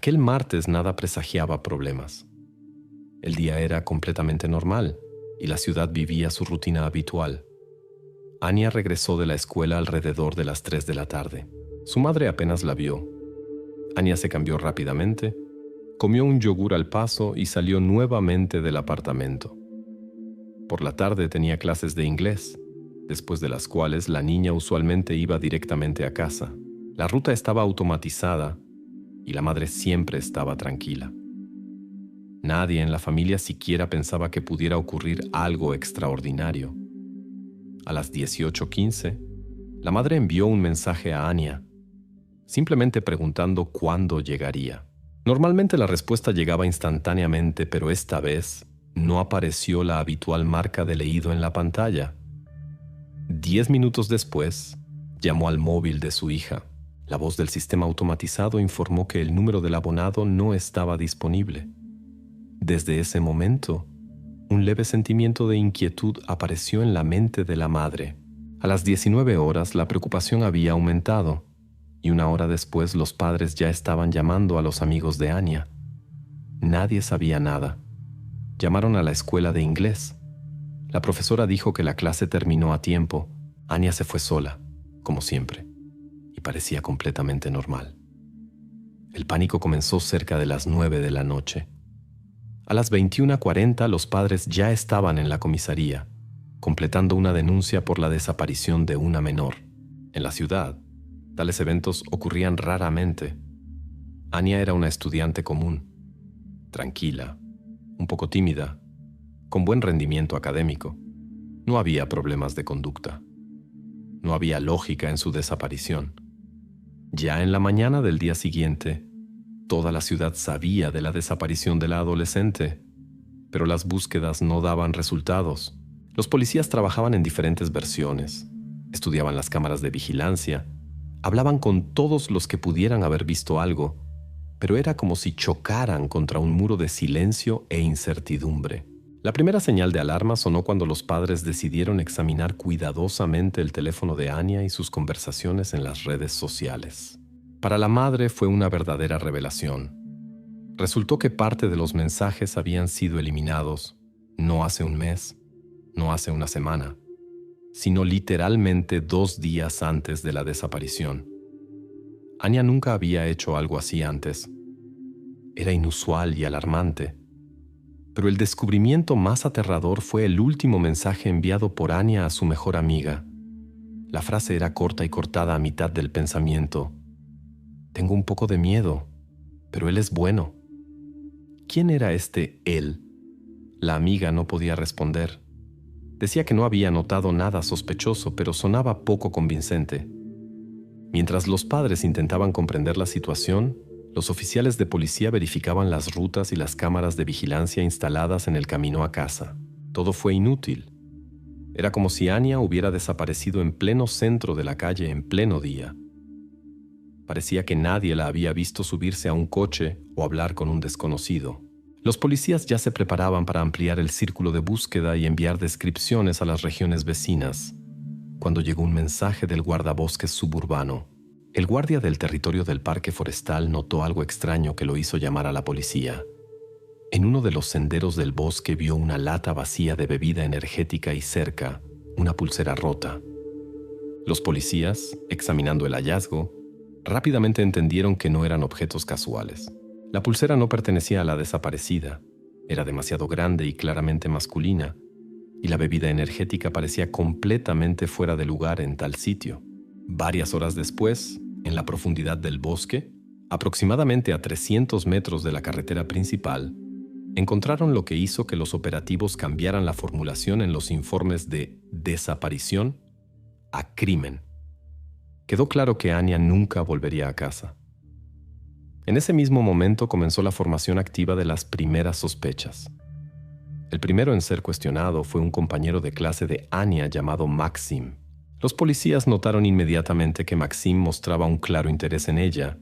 Aquel martes nada presagiaba problemas. El día era completamente normal y la ciudad vivía su rutina habitual. Anya regresó de la escuela alrededor de las 3 de la tarde. Su madre apenas la vio. Anya se cambió rápidamente, comió un yogur al paso y salió nuevamente del apartamento. Por la tarde tenía clases de inglés, después de las cuales la niña usualmente iba directamente a casa. La ruta estaba automatizada y la madre siempre estaba tranquila. Nadie en la familia siquiera pensaba que pudiera ocurrir algo extraordinario. A las 18:15, la madre envió un mensaje a Anya, simplemente preguntando cuándo llegaría. Normalmente la respuesta llegaba instantáneamente, pero esta vez no apareció la habitual marca de leído en la pantalla. 10 minutos después, llamó al móvil de su hija. La voz del sistema automatizado informó que el número del abonado no estaba disponible. Desde ese momento, un leve sentimiento de inquietud apareció en la mente de la madre. A las 19 horas, la preocupación había aumentado, y una hora después los padres ya estaban llamando a los amigos de Anya. Nadie sabía nada. Llamaron a la escuela de inglés. La profesora dijo que la clase terminó a tiempo. Anya se fue sola, como siempre, y parecía completamente normal. El pánico comenzó cerca de las 9 de la noche. A las 21:40 los padres ya estaban en la comisaría, completando una denuncia por la desaparición de una menor. En la ciudad, tales eventos ocurrían raramente. Anya era una estudiante común, tranquila, un poco tímida, con buen rendimiento académico. No había problemas de conducta. No había lógica en su desaparición. Ya en la mañana del día siguiente, toda la ciudad sabía de la desaparición de la adolescente, pero las búsquedas no daban resultados. Los policías trabajaban en diferentes versiones, estudiaban las cámaras de vigilancia, hablaban con todos los que pudieran haber visto algo, pero era como si chocaran contra un muro de silencio e incertidumbre. La primera señal de alarma sonó cuando los padres decidieron examinar cuidadosamente el teléfono de Anya y sus conversaciones en las redes sociales. Para la madre fue una verdadera revelación. Resultó que parte de los mensajes habían sido eliminados, no hace un mes, no hace una semana, sino literalmente 2 días antes de la desaparición. Anya nunca había hecho algo así antes. Era inusual y alarmante. Pero el descubrimiento más aterrador fue el último mensaje enviado por Anya a su mejor amiga. La frase era corta y cortada a mitad del pensamiento. Tengo un poco de miedo, pero él es bueno. ¿Quién era este él? La amiga no podía responder. Decía que no había notado nada sospechoso, pero sonaba poco convincente. Mientras los padres intentaban comprender la situación, los oficiales de policía verificaban las rutas y las cámaras de vigilancia instaladas en el camino a casa. Todo fue inútil. Era como si Anya hubiera desaparecido en pleno centro de la calle en pleno día. Parecía que nadie la había visto subirse a un coche o hablar con un desconocido. Los policías ya se preparaban para ampliar el círculo de búsqueda y enviar descripciones a las regiones vecinas, cuando llegó un mensaje del guardabosques suburbano. El guardia del territorio del parque forestal notó algo extraño que lo hizo llamar a la policía. En uno de los senderos del bosque vio una lata vacía de bebida energética y cerca, una pulsera rota. Los policías, examinando el hallazgo, rápidamente entendieron que no eran objetos casuales. La pulsera no pertenecía a la desaparecida, era demasiado grande y claramente masculina, y la bebida energética parecía completamente fuera de lugar en tal sitio. Varias horas después, en la profundidad del bosque, aproximadamente a 300 metros de la carretera principal, encontraron lo que hizo que los operativos cambiaran la formulación en los informes de desaparición a crimen. Quedó claro que Anya nunca volvería a casa. En ese mismo momento comenzó la formación activa de las primeras sospechas. El primero en ser cuestionado fue un compañero de clase de Anya llamado Maxim. Los policías notaron inmediatamente que Maxim mostraba un claro interés en ella.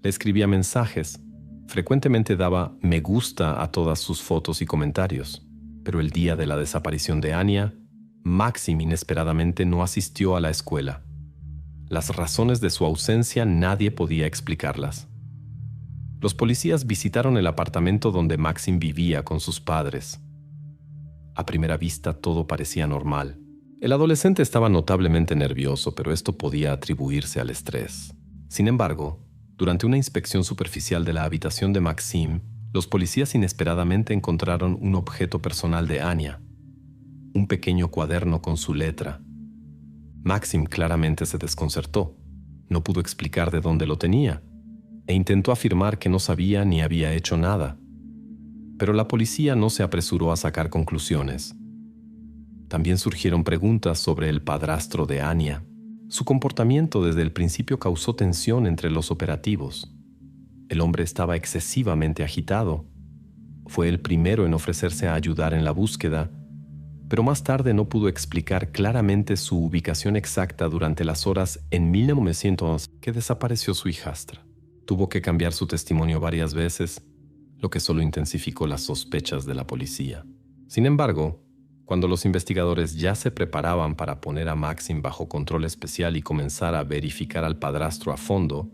Le escribía mensajes. Frecuentemente daba me gusta a todas sus fotos y comentarios. Pero el día de la desaparición de Anya, Maxim inesperadamente no asistió a la escuela. Las razones de su ausencia nadie podía explicarlas. Los policías visitaron el apartamento donde Maxim vivía con sus padres. A primera vista todo parecía normal. El adolescente estaba notablemente nervioso, pero esto podía atribuirse al estrés. Sin embargo, durante una inspección superficial de la habitación de Maxim, los policías inesperadamente encontraron un objeto personal de Anya, un pequeño cuaderno con su letra. Maxim claramente se desconcertó. No pudo explicar de dónde lo tenía, e intentó afirmar que no sabía ni había hecho nada. Pero la policía no se apresuró a sacar conclusiones. También surgieron preguntas sobre el padrastro de Anya. Su comportamiento desde el principio causó tensión entre los operativos. El hombre estaba excesivamente agitado. Fue el primero en ofrecerse a ayudar en la búsqueda, pero más tarde no pudo explicar claramente su ubicación exacta durante las horas en 1911 que desapareció su hijastra. Tuvo que cambiar su testimonio varias veces, lo que solo intensificó las sospechas de la policía. Sin embargo, cuando los investigadores ya se preparaban para poner a Maxim bajo control especial y comenzar a verificar al padrastro a fondo,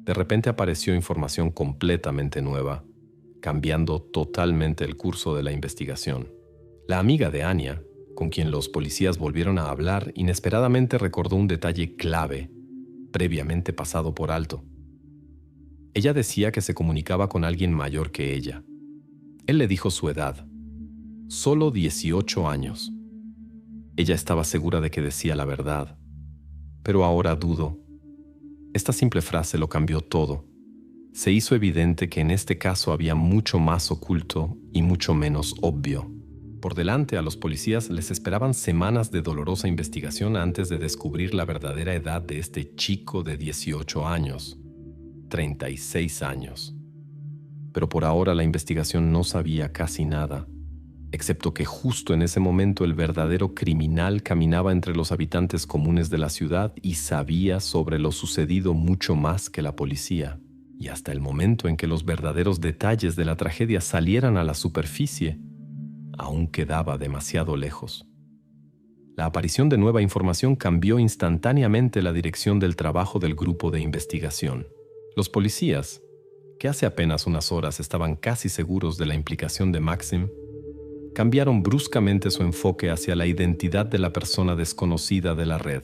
de repente apareció información completamente nueva, cambiando totalmente el curso de la investigación. La amiga de Anya, con quien los policías volvieron a hablar, inesperadamente recordó un detalle clave, previamente pasado por alto. Ella decía que se comunicaba con alguien mayor que ella. Él le dijo su edad, solo 18 años. Ella estaba segura de que decía la verdad, pero ahora dudo. Esta simple frase lo cambió todo. Se hizo evidente que en este caso había mucho más oculto y mucho menos obvio. Por delante, a los policías les esperaban semanas de dolorosa investigación antes de descubrir la verdadera edad de este chico de 18 años, 36 años. Pero por ahora la investigación no sabía casi nada, excepto que justo en ese momento el verdadero criminal caminaba entre los habitantes comunes de la ciudad y sabía sobre lo sucedido mucho más que la policía. Y hasta el momento en que los verdaderos detalles de la tragedia salieran a la superficie, aún quedaba demasiado lejos. La aparición de nueva información cambió instantáneamente la dirección del trabajo del grupo de investigación. Los policías, que hace apenas unas horas estaban casi seguros de la implicación de Maxim, cambiaron bruscamente su enfoque hacia la identidad de la persona desconocida de la red.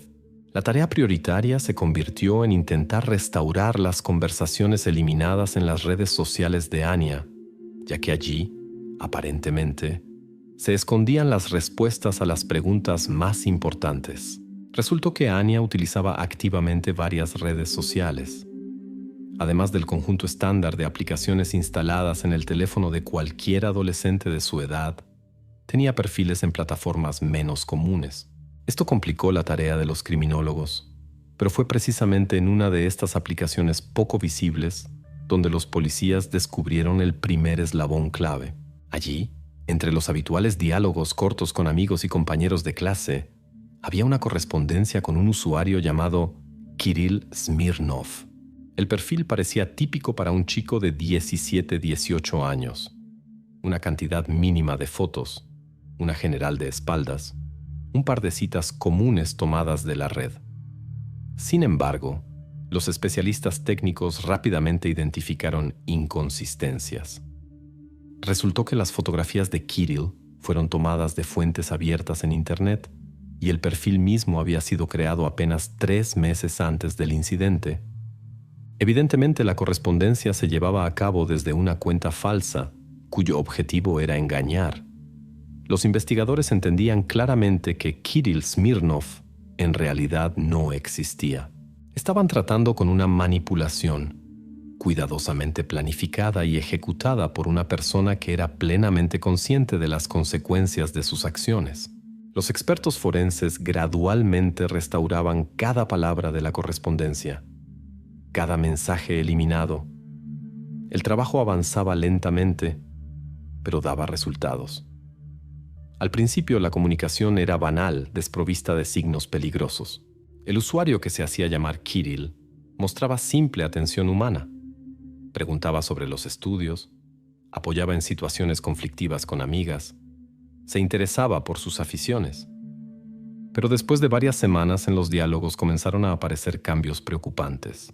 La tarea prioritaria se convirtió en intentar restaurar las conversaciones eliminadas en las redes sociales de Anya, ya que allí, aparentemente, se escondían las respuestas a las preguntas más importantes. Resultó que Anya utilizaba activamente varias redes sociales. Además del conjunto estándar de aplicaciones instaladas en el teléfono de cualquier adolescente de su edad, tenía perfiles en plataformas menos comunes. Esto complicó la tarea de los criminólogos, pero fue precisamente en una de estas aplicaciones poco visibles donde los policías descubrieron el primer eslabón clave. Allí, entre los habituales diálogos cortos con amigos y compañeros de clase, había una correspondencia con un usuario llamado Kirill Smirnov. El perfil parecía típico para un chico de 17-18 años. Una cantidad mínima de fotos, una general de espaldas, un par de citas comunes tomadas de la red. Sin embargo, los especialistas técnicos rápidamente identificaron inconsistencias. Resultó que las fotografías de Kirill fueron tomadas de fuentes abiertas en Internet y el perfil mismo había sido creado apenas 3 meses antes del incidente. Evidentemente, la correspondencia se llevaba a cabo desde una cuenta falsa, cuyo objetivo era engañar. Los investigadores entendían claramente que Kirill Smirnov en realidad no existía. Estaban tratando con una manipulación, cuidadosamente planificada y ejecutada por una persona que era plenamente consciente de las consecuencias de sus acciones. Los expertos forenses gradualmente restauraban cada palabra de la correspondencia, cada mensaje eliminado. El trabajo avanzaba lentamente, pero daba resultados. Al principio la comunicación era banal, desprovista de signos peligrosos. El usuario, que se hacía llamar Kirill, mostraba simple atención humana. Preguntaba sobre los estudios, apoyaba en situaciones conflictivas con amigas, se interesaba por sus aficiones. Pero después de varias semanas en los diálogos comenzaron a aparecer cambios preocupantes.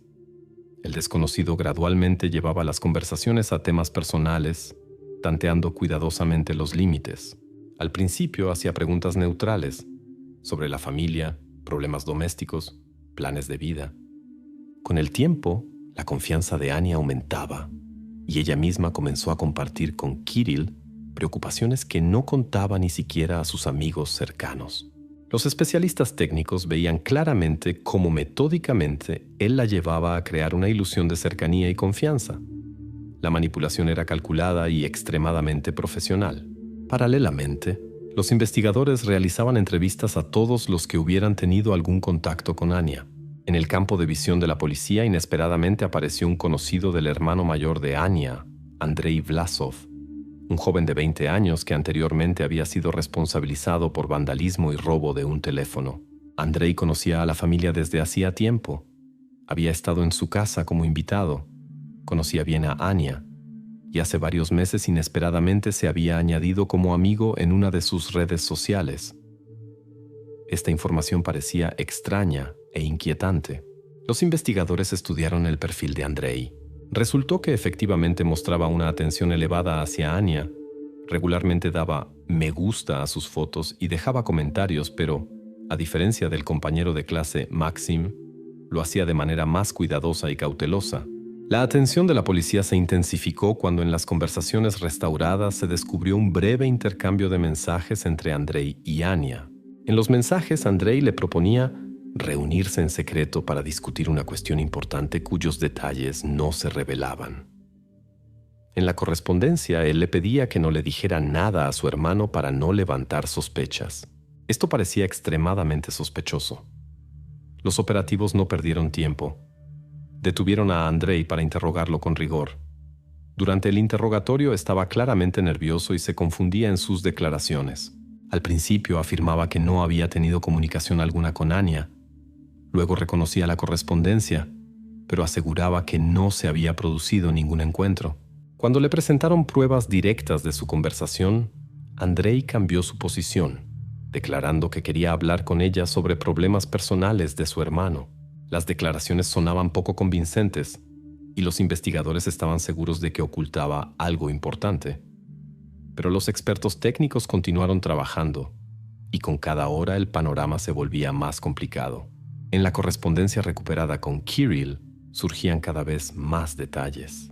El desconocido gradualmente llevaba las conversaciones a temas personales, tanteando cuidadosamente los límites. Al principio hacía preguntas neutrales sobre la familia, problemas domésticos, planes de vida. Con el tiempo, la confianza de Anya aumentaba y ella misma comenzó a compartir con Kirill preocupaciones que no contaba ni siquiera a sus amigos cercanos. Los especialistas técnicos veían claramente cómo metódicamente él la llevaba a crear una ilusión de cercanía y confianza. La manipulación era calculada y extremadamente profesional. Paralelamente, los investigadores realizaban entrevistas a todos los que hubieran tenido algún contacto con Anya. En el campo de visión de la policía, inesperadamente apareció un conocido del hermano mayor de Anya, Andrei Vlasov, un joven de 20 años que anteriormente había sido responsabilizado por vandalismo y robo de un teléfono. Andrei conocía a la familia desde hacía tiempo. Había estado en su casa como invitado. Conocía bien a Anya y hace varios meses inesperadamente se había añadido como amigo en una de sus redes sociales. Esta información parecía extraña e inquietante. Los investigadores estudiaron el perfil de Andrei. Resultó que efectivamente mostraba una atención elevada hacia Anya. Regularmente daba me gusta a sus fotos y dejaba comentarios, pero, a diferencia del compañero de clase Maxim, lo hacía de manera más cuidadosa y cautelosa. La atención de la policía se intensificó cuando en las conversaciones restauradas se descubrió un breve intercambio de mensajes entre Andrei y Anya. En los mensajes, Andrei le proponía reunirse en secreto para discutir una cuestión importante cuyos detalles no se revelaban. En la correspondencia, él le pedía que no le dijera nada a su hermano para no levantar sospechas. Esto parecía extremadamente sospechoso. Los operativos no perdieron tiempo. Detuvieron a Andrei para interrogarlo con rigor. Durante el interrogatorio estaba claramente nervioso y se confundía en sus declaraciones. Al principio afirmaba que no había tenido comunicación alguna con Anya. Luego reconocía la correspondencia, pero aseguraba que no se había producido ningún encuentro. Cuando le presentaron pruebas directas de su conversación, Andrei cambió su posición, declarando que quería hablar con ella sobre problemas personales de su hermano. Las declaraciones sonaban poco convincentes y los investigadores estaban seguros de que ocultaba algo importante. Pero los expertos técnicos continuaron trabajando y con cada hora el panorama se volvía más complicado. En la correspondencia recuperada con Kirill surgían cada vez más detalles.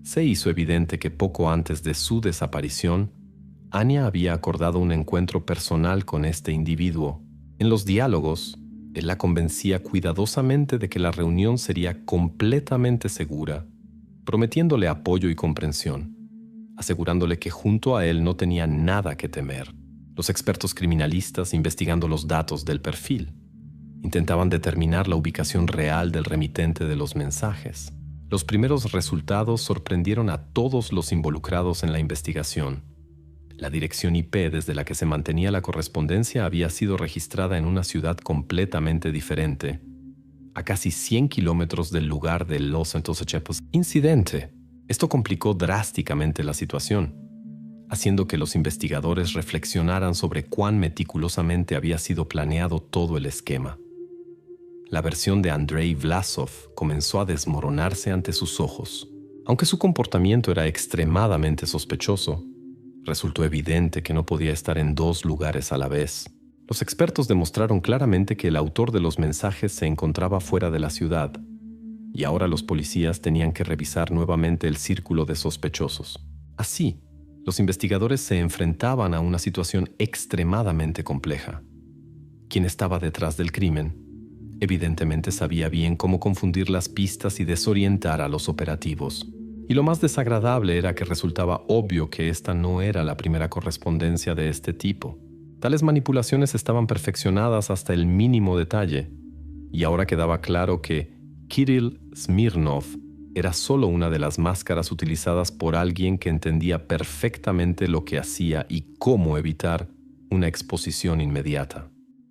Se hizo evidente que poco antes de su desaparición, Anya había acordado un encuentro personal con este individuo. En los diálogos, él la convencía cuidadosamente de que la reunión sería completamente segura, prometiéndole apoyo y comprensión, asegurándole que junto a él no tenía nada que temer. Los expertos criminalistas, investigando los datos del perfil, intentaban determinar la ubicación real del remitente de los mensajes. Los primeros resultados sorprendieron a todos los involucrados en la investigación. La dirección IP desde la que se mantenía la correspondencia había sido registrada en una ciudad completamente diferente, a casi 100 kilómetros del lugar del Los Angeles incidente. Esto complicó drásticamente la situación, haciendo que los investigadores reflexionaran sobre cuán meticulosamente había sido planeado todo el esquema. La versión de Andrei Vlasov comenzó a desmoronarse ante sus ojos. Aunque su comportamiento era extremadamente sospechoso, resultó evidente que no podía estar en dos lugares a la vez. Los expertos demostraron claramente que el autor de los mensajes se encontraba fuera de la ciudad, y ahora los policías tenían que revisar nuevamente el círculo de sospechosos. Así, los investigadores se enfrentaban a una situación extremadamente compleja. Quien estaba detrás del crimen evidentemente sabía bien cómo confundir las pistas y desorientar a los operativos. Y lo más desagradable era que resultaba obvio que esta no era la primera correspondencia de este tipo. Tales manipulaciones estaban perfeccionadas hasta el mínimo detalle, y ahora quedaba claro que Kirill Smirnov era solo una de las máscaras utilizadas por alguien que entendía perfectamente lo que hacía y cómo evitar una exposición inmediata.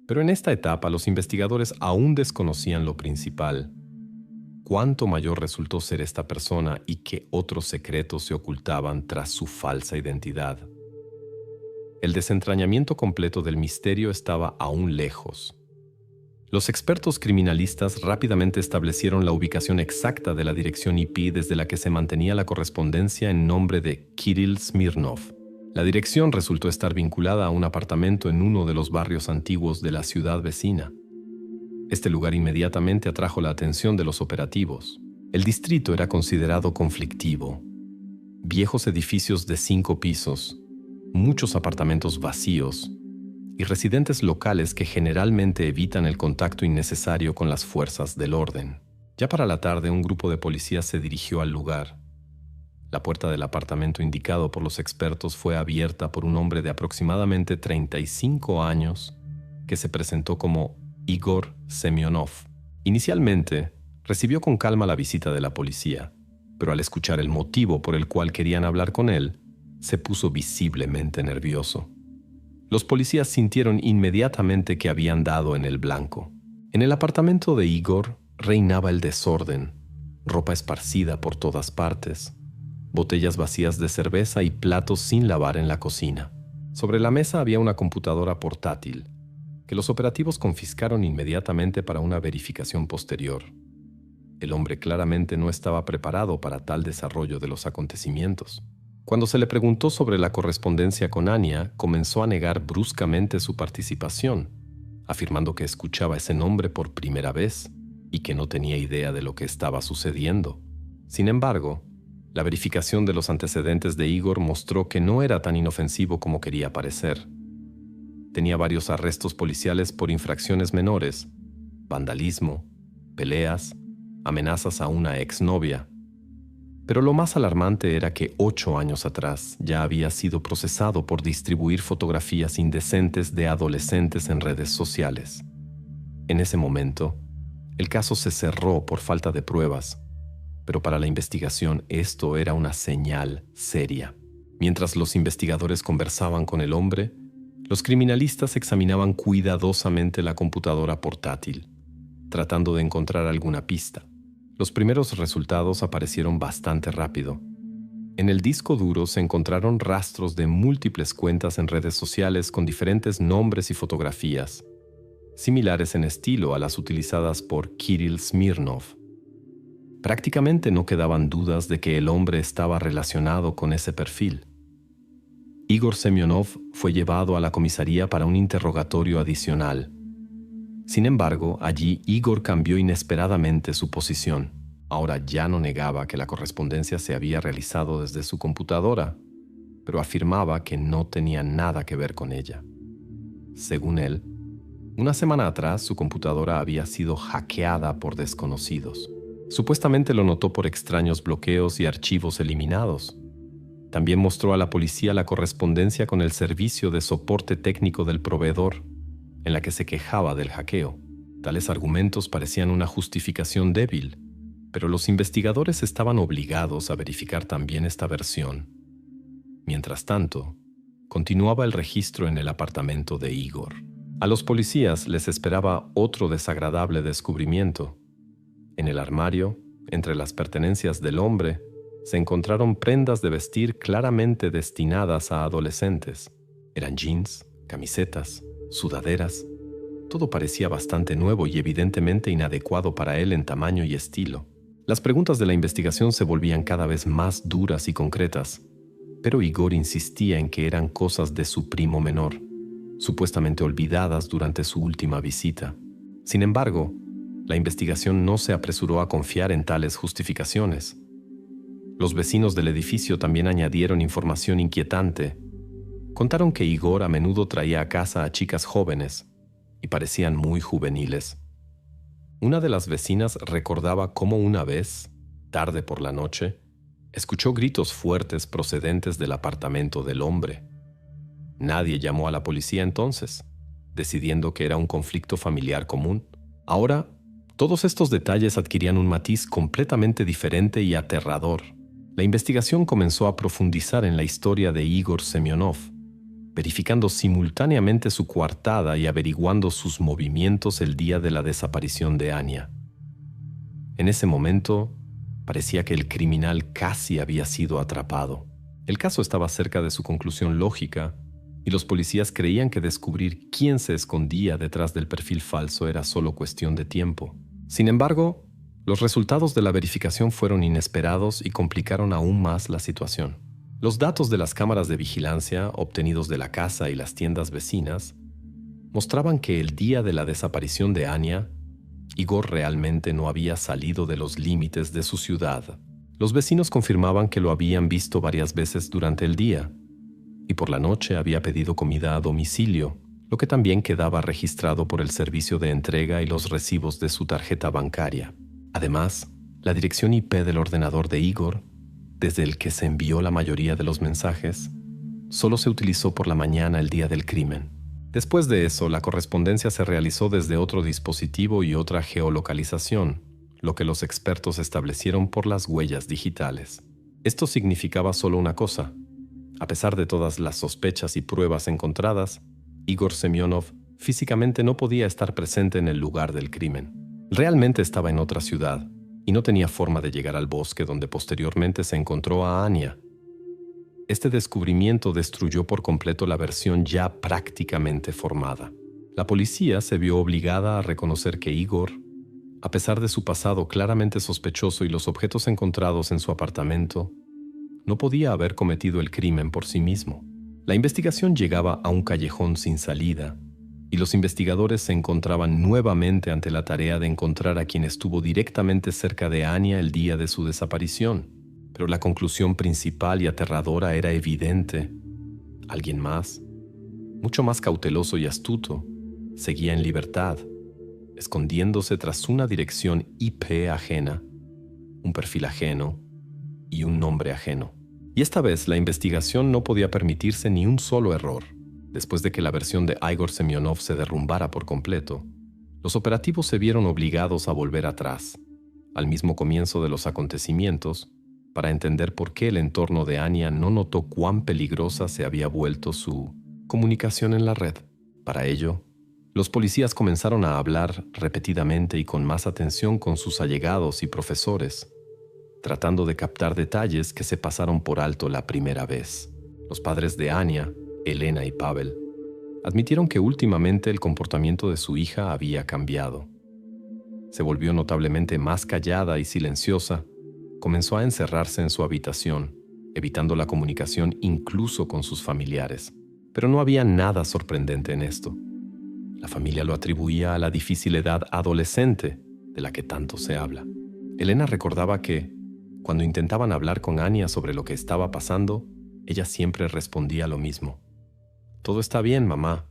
Pero en esta etapa los investigadores aún desconocían lo principal: cuánto mayor resultó ser esta persona y qué otros secretos se ocultaban tras su falsa identidad. El desentrañamiento completo del misterio estaba aún lejos. Los expertos criminalistas rápidamente establecieron la ubicación exacta de la dirección IP desde la que se mantenía la correspondencia en nombre de Kirill Smirnov. La dirección resultó estar vinculada a un apartamento en uno de los barrios antiguos de la ciudad vecina. Este lugar inmediatamente atrajo la atención de los operativos. El distrito era considerado conflictivo. Viejos edificios de 5 pisos, muchos apartamentos vacíos y residentes locales que generalmente evitan el contacto innecesario con las fuerzas del orden. Ya para la tarde, un grupo de policías se dirigió al lugar. La puerta del apartamento indicado por los expertos fue abierta por un hombre de aproximadamente 35 años que se presentó como Igor Semyonov. Inicialmente, recibió con calma la visita de la policía, pero al escuchar el motivo por el cual querían hablar con él, se puso visiblemente nervioso. Los policías sintieron inmediatamente que habían dado en el blanco. En el apartamento de Igor reinaba el desorden, ropa esparcida por todas partes, botellas vacías de cerveza y platos sin lavar en la cocina. Sobre la mesa había una computadora portátil, que los operativos confiscaron inmediatamente para una verificación posterior. El hombre claramente no estaba preparado para tal desarrollo de los acontecimientos. Cuando se le preguntó sobre la correspondencia con Anya, comenzó a negar bruscamente su participación, afirmando que escuchaba ese nombre por primera vez y que no tenía idea de lo que estaba sucediendo. Sin embargo, la verificación de los antecedentes de Igor mostró que no era tan inofensivo como quería parecer. Tenía varios arrestos policiales por infracciones menores, vandalismo, peleas, amenazas a una exnovia. Pero lo más alarmante era que 8 años atrás ya había sido procesado por distribuir fotografías indecentes de adolescentes en redes sociales. En ese momento, el caso se cerró por falta de pruebas, pero para la investigación esto era una señal seria. Mientras los investigadores conversaban con el hombre, los criminalistas examinaban cuidadosamente la computadora portátil, tratando de encontrar alguna pista. Los primeros resultados aparecieron bastante rápido. En el disco duro se encontraron rastros de múltiples cuentas en redes sociales con diferentes nombres y fotografías, similares en estilo a las utilizadas por Kirill Smirnov. Prácticamente no quedaban dudas de que el hombre estaba relacionado con ese perfil. Igor Semyonov fue llevado a la comisaría para un interrogatorio adicional. Sin embargo, allí Igor cambió inesperadamente su posición. Ahora ya no negaba que la correspondencia se había realizado desde su computadora, pero afirmaba que no tenía nada que ver con ella. Según él, una semana atrás su computadora había sido hackeada por desconocidos. Supuestamente lo notó por extraños bloqueos y archivos eliminados. También mostró a la policía la correspondencia con el servicio de soporte técnico del proveedor, en la que se quejaba del hackeo. Tales argumentos parecían una justificación débil, pero los investigadores estaban obligados a verificar también esta versión. Mientras tanto, continuaba el registro en el apartamento de Igor. A los policías les esperaba otro desagradable descubrimiento. En el armario, entre las pertenencias del hombre, se encontraron prendas de vestir claramente destinadas a adolescentes. Eran jeans, camisetas, sudaderas. Todo parecía bastante nuevo y evidentemente inadecuado para él en tamaño y estilo. Las preguntas de la investigación se volvían cada vez más duras y concretas, pero Igor insistía en que eran cosas de su primo menor, supuestamente olvidadas durante su última visita. Sin embargo, la investigación no se apresuró a confiar en tales justificaciones. Los vecinos del edificio también añadieron información inquietante. Contaron que Igor a menudo traía a casa a chicas jóvenes y parecían muy juveniles. Una de las vecinas recordaba cómo una vez, tarde por la noche, escuchó gritos fuertes procedentes del apartamento del hombre. Nadie llamó a la policía entonces, decidiendo que era un conflicto familiar común. Ahora, todos estos detalles adquirían un matiz completamente diferente y aterrador. La investigación comenzó a profundizar en la historia de Igor Semyonov, verificando simultáneamente su coartada y averiguando sus movimientos el día de la desaparición de Anya. En ese momento, parecía que el criminal casi había sido atrapado. El caso estaba cerca de su conclusión lógica y los policías creían que descubrir quién se escondía detrás del perfil falso era solo cuestión de tiempo. Sin embargo, los resultados de la verificación fueron inesperados y complicaron aún más la situación. Los datos de las cámaras de vigilancia obtenidos de la casa y las tiendas vecinas mostraban que el día de la desaparición de Anya, Igor realmente no había salido de los límites de su ciudad. Los vecinos confirmaban que lo habían visto varias veces durante el día y por la noche había pedido comida a domicilio, lo que también quedaba registrado por el servicio de entrega y los recibos de su tarjeta bancaria. Además, la dirección IP del ordenador de Igor, desde el que se envió la mayoría de los mensajes, solo se utilizó por la mañana el día del crimen. Después de eso, la correspondencia se realizó desde otro dispositivo y otra geolocalización, lo que los expertos establecieron por las huellas digitales. Esto significaba solo una cosa. A pesar de todas las sospechas y pruebas encontradas, Igor Semyonov físicamente no podía estar presente en el lugar del crimen. Realmente estaba en otra ciudad y no tenía forma de llegar al bosque donde posteriormente se encontró a Anya. Este descubrimiento destruyó por completo la versión ya prácticamente formada. La policía se vio obligada a reconocer que Igor, a pesar de su pasado claramente sospechoso y los objetos encontrados en su apartamento, no podía haber cometido el crimen por sí mismo. La investigación llegaba a un callejón sin salida, y los investigadores se encontraban nuevamente ante la tarea de encontrar a quien estuvo directamente cerca de Anya el día de su desaparición. Pero la conclusión principal y aterradora era evidente. Alguien más, mucho más cauteloso y astuto, seguía en libertad, escondiéndose tras una dirección IP ajena, un perfil ajeno y un nombre ajeno. Y esta vez la investigación no podía permitirse ni un solo error. Después de que la versión de Igor Semyonov se derrumbara por completo, los operativos se vieron obligados a volver atrás, al mismo comienzo de los acontecimientos, para entender por qué el entorno de Anya no notó cuán peligrosa se había vuelto su comunicación en la red. Para ello, los policías comenzaron a hablar repetidamente y con más atención con sus allegados y profesores, tratando de captar detalles que se pasaron por alto la primera vez. Los padres de Anya, Elena y Pavel, admitieron que últimamente el comportamiento de su hija había cambiado. Se volvió notablemente más callada y silenciosa, comenzó a encerrarse en su habitación, evitando la comunicación incluso con sus familiares. Pero no había nada sorprendente en esto. La familia lo atribuía a la difícil edad adolescente de la que tanto se habla. Elena recordaba que, cuando intentaban hablar con Anya sobre lo que estaba pasando, ella siempre respondía lo mismo. «Todo está bien, mamá.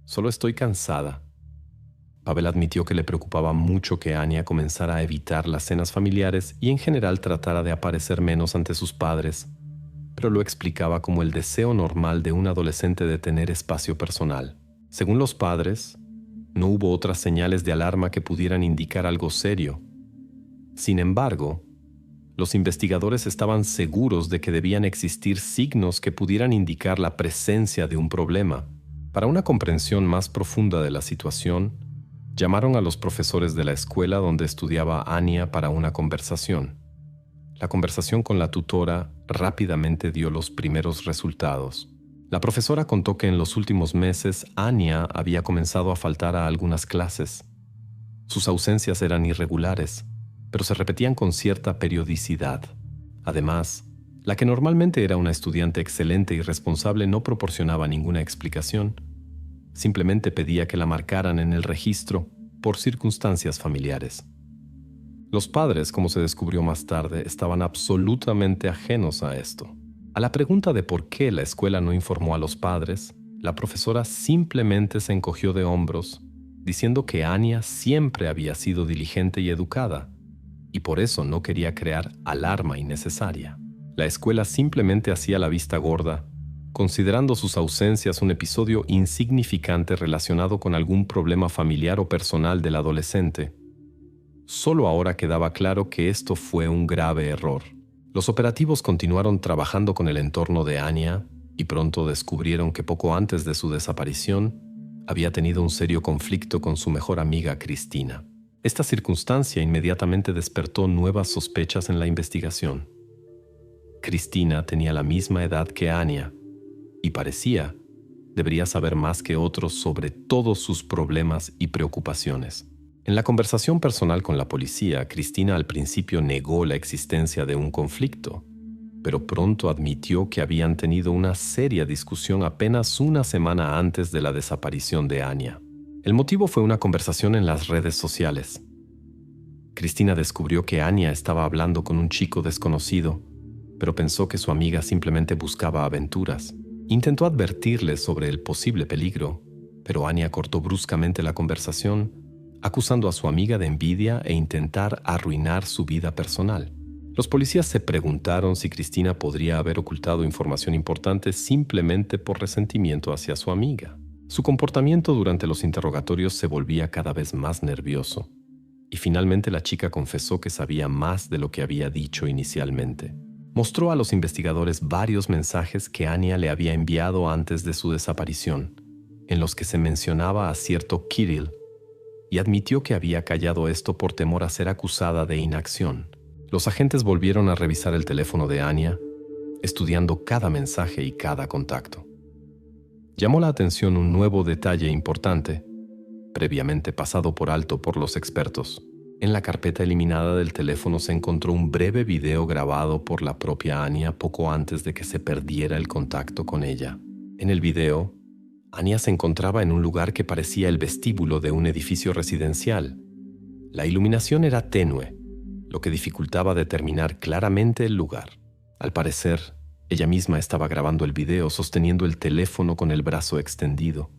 Solo estoy cansada». Pavel admitió que le preocupaba mucho que Anya comenzara a evitar las cenas familiares y en general tratara de aparecer menos ante sus padres, pero lo explicaba como el deseo normal de un adolescente de tener espacio personal. Según los padres, no hubo otras señales de alarma que pudieran indicar algo serio. Sin embargo, los investigadores estaban seguros de que debían existir signos que pudieran indicar la presencia de un problema. Para una comprensión más profunda de la situación, llamaron a los profesores de la escuela donde estudiaba Anya para una conversación. La conversación con la tutora rápidamente dio los primeros resultados. La profesora contó que en los últimos meses Anya había comenzado a faltar a algunas clases. Sus ausencias eran irregulares, pero se repetían con cierta periodicidad. Además, la que normalmente era una estudiante excelente y responsable no proporcionaba ninguna explicación. Simplemente pedía que la marcaran en el registro por circunstancias familiares. Los padres, como se descubrió más tarde, estaban absolutamente ajenos a esto. A la pregunta de por qué la escuela no informó a los padres, la profesora simplemente se encogió de hombros, diciendo que Anya siempre había sido diligente y educada, y por eso no quería crear alarma innecesaria. La escuela simplemente hacía la vista gorda, considerando sus ausencias un episodio insignificante relacionado con algún problema familiar o personal del adolescente. Solo ahora quedaba claro que esto fue un grave error. Los operativos continuaron trabajando con el entorno de Anya y pronto descubrieron que poco antes de su desaparición había tenido un serio conflicto con su mejor amiga Cristina. Esta circunstancia inmediatamente despertó nuevas sospechas en la investigación. Cristina tenía la misma edad que Anya y parecía debería saber más que otros sobre todos sus problemas y preocupaciones. En la conversación personal con la policía, Cristina al principio negó la existencia de un conflicto, pero pronto admitió que habían tenido una seria discusión apenas una semana antes de la desaparición de Anya. El motivo fue una conversación en las redes sociales. Cristina descubrió que Anya estaba hablando con un chico desconocido, pero pensó que su amiga simplemente buscaba aventuras. Intentó advertirle sobre el posible peligro, pero Anya cortó bruscamente la conversación, acusando a su amiga de envidia e intentar arruinar su vida personal. Los policías se preguntaron si Cristina podría haber ocultado información importante simplemente por resentimiento hacia su amiga. Su comportamiento durante los interrogatorios se volvía cada vez más nervioso, y finalmente la chica confesó que sabía más de lo que había dicho inicialmente. Mostró a los investigadores varios mensajes que Anya le había enviado antes de su desaparición, en los que se mencionaba a cierto Kirill, y admitió que había callado esto por temor a ser acusada de inacción. Los agentes volvieron a revisar el teléfono de Anya, estudiando cada mensaje y cada contacto. Llamó la atención un nuevo detalle importante, previamente pasado por alto por los expertos. En la carpeta eliminada del teléfono se encontró un breve video grabado por la propia Anya poco antes de que se perdiera el contacto con ella. En el video, Anya se encontraba en un lugar que parecía el vestíbulo de un edificio residencial. La iluminación era tenue, lo que dificultaba determinar claramente el lugar. Al parecer, ella misma estaba grabando el video sosteniendo el teléfono con el brazo extendido.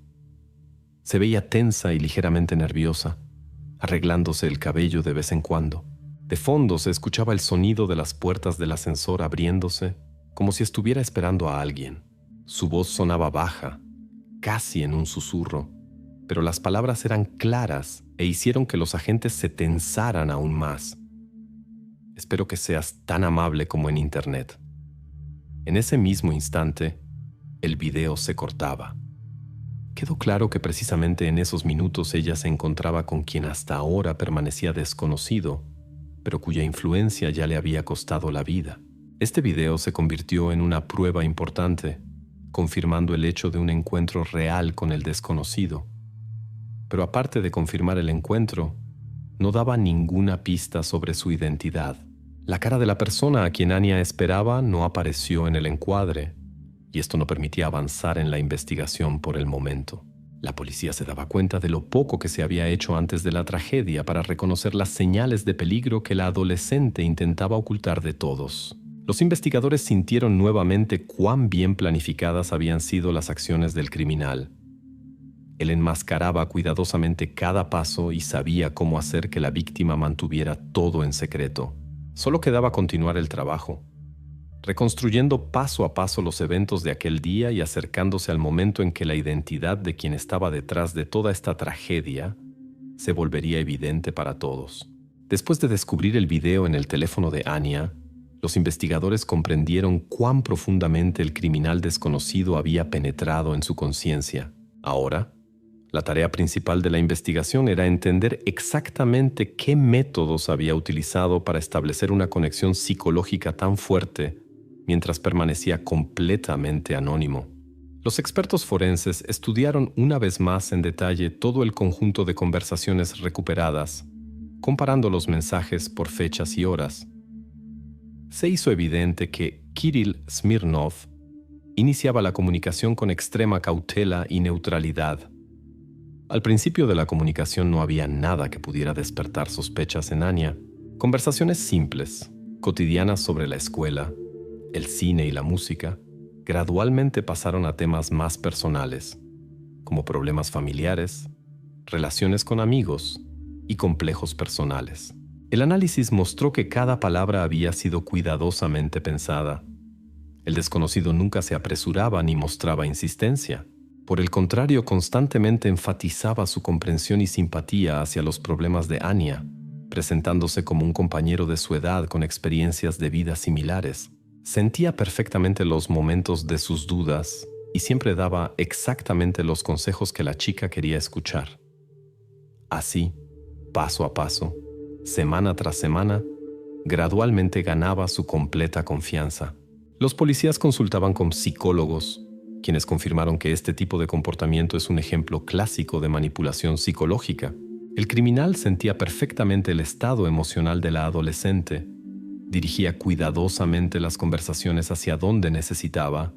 Se veía tensa y ligeramente nerviosa, arreglándose el cabello de vez en cuando. De fondo se escuchaba el sonido de las puertas del ascensor abriéndose, como si estuviera esperando a alguien. Su voz sonaba baja, casi en un susurro, pero las palabras eran claras e hicieron que los agentes se tensaran aún más. Espero que seas tan amable como en internet. En ese mismo instante, el video se cortaba. Quedó claro que precisamente en esos minutos ella se encontraba con quien hasta ahora permanecía desconocido, pero cuya influencia ya le había costado la vida. Este video se convirtió en una prueba importante, confirmando el hecho de un encuentro real con el desconocido. Pero aparte de confirmar el encuentro, no daba ninguna pista sobre su identidad. La cara de la persona a quien Anya esperaba no apareció en el encuadre, y esto no permitía avanzar en la investigación por el momento. La policía se daba cuenta de lo poco que se había hecho antes de la tragedia para reconocer las señales de peligro que la adolescente intentaba ocultar de todos. Los investigadores sintieron nuevamente cuán bien planificadas habían sido las acciones del criminal. Él enmascaraba cuidadosamente cada paso y sabía cómo hacer que la víctima mantuviera todo en secreto. Solo quedaba continuar el trabajo, reconstruyendo paso a paso los eventos de aquel día y acercándose al momento en que la identidad de quien estaba detrás de toda esta tragedia se volvería evidente para todos. Después de descubrir el video en el teléfono de Anya, los investigadores comprendieron cuán profundamente el criminal desconocido había penetrado en su conciencia. Ahora, la tarea principal de la investigación era entender exactamente qué métodos había utilizado para establecer una conexión psicológica tan fuerte mientras permanecía completamente anónimo. Los expertos forenses estudiaron una vez más en detalle todo el conjunto de conversaciones recuperadas, comparando los mensajes por fechas y horas. Se hizo evidente que Kirill Smirnov iniciaba la comunicación con extrema cautela y neutralidad. Al principio de la comunicación no había nada que pudiera despertar sospechas en Anya. Conversaciones simples, cotidianas sobre la escuela, el cine y la música, gradualmente pasaron a temas más personales, como problemas familiares, relaciones con amigos y complejos personales. El análisis mostró que cada palabra había sido cuidadosamente pensada. El desconocido nunca se apresuraba ni mostraba insistencia. Por el contrario, constantemente enfatizaba su comprensión y simpatía hacia los problemas de Anya, presentándose como un compañero de su edad con experiencias de vida similares. Sentía perfectamente los momentos de sus dudas y siempre daba exactamente los consejos que la chica quería escuchar. Así, paso a paso, semana tras semana, gradualmente ganaba su completa confianza. Los policías consultaban con psicólogos, quienes confirmaron que este tipo de comportamiento es un ejemplo clásico de manipulación psicológica. El criminal sentía perfectamente el estado emocional de la adolescente, dirigía cuidadosamente las conversaciones hacia donde necesitaba,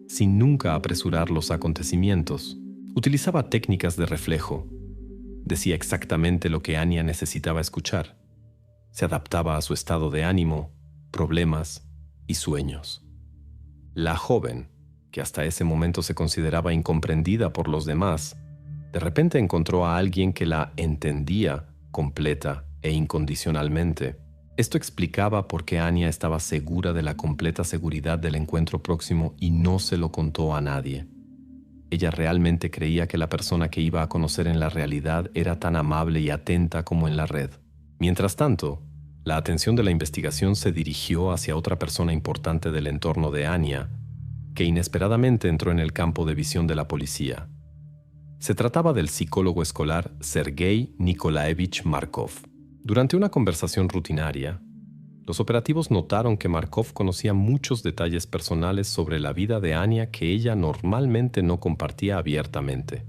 sin nunca apresurar los acontecimientos. Utilizaba técnicas de reflejo. Decía exactamente lo que Anya necesitaba escuchar. Se adaptaba a su estado de ánimo, problemas y sueños. La joven, que hasta ese momento se consideraba incomprendida por los demás, de repente encontró a alguien que la entendía completa e incondicionalmente. Esto explicaba por qué Anya estaba segura de la completa seguridad del encuentro próximo y no se lo contó a nadie. Ella realmente creía que la persona que iba a conocer en la realidad era tan amable y atenta como en la red. Mientras tanto, la atención de la investigación se dirigió hacia otra persona importante del entorno de Anya, que inesperadamente entró en el campo de visión de la policía. Se trataba del psicólogo escolar Sergei Nikolaevich Markov. Durante una conversación rutinaria, los operativos notaron que Markov conocía muchos detalles personales sobre la vida de Anya que ella normalmente no compartía abiertamente.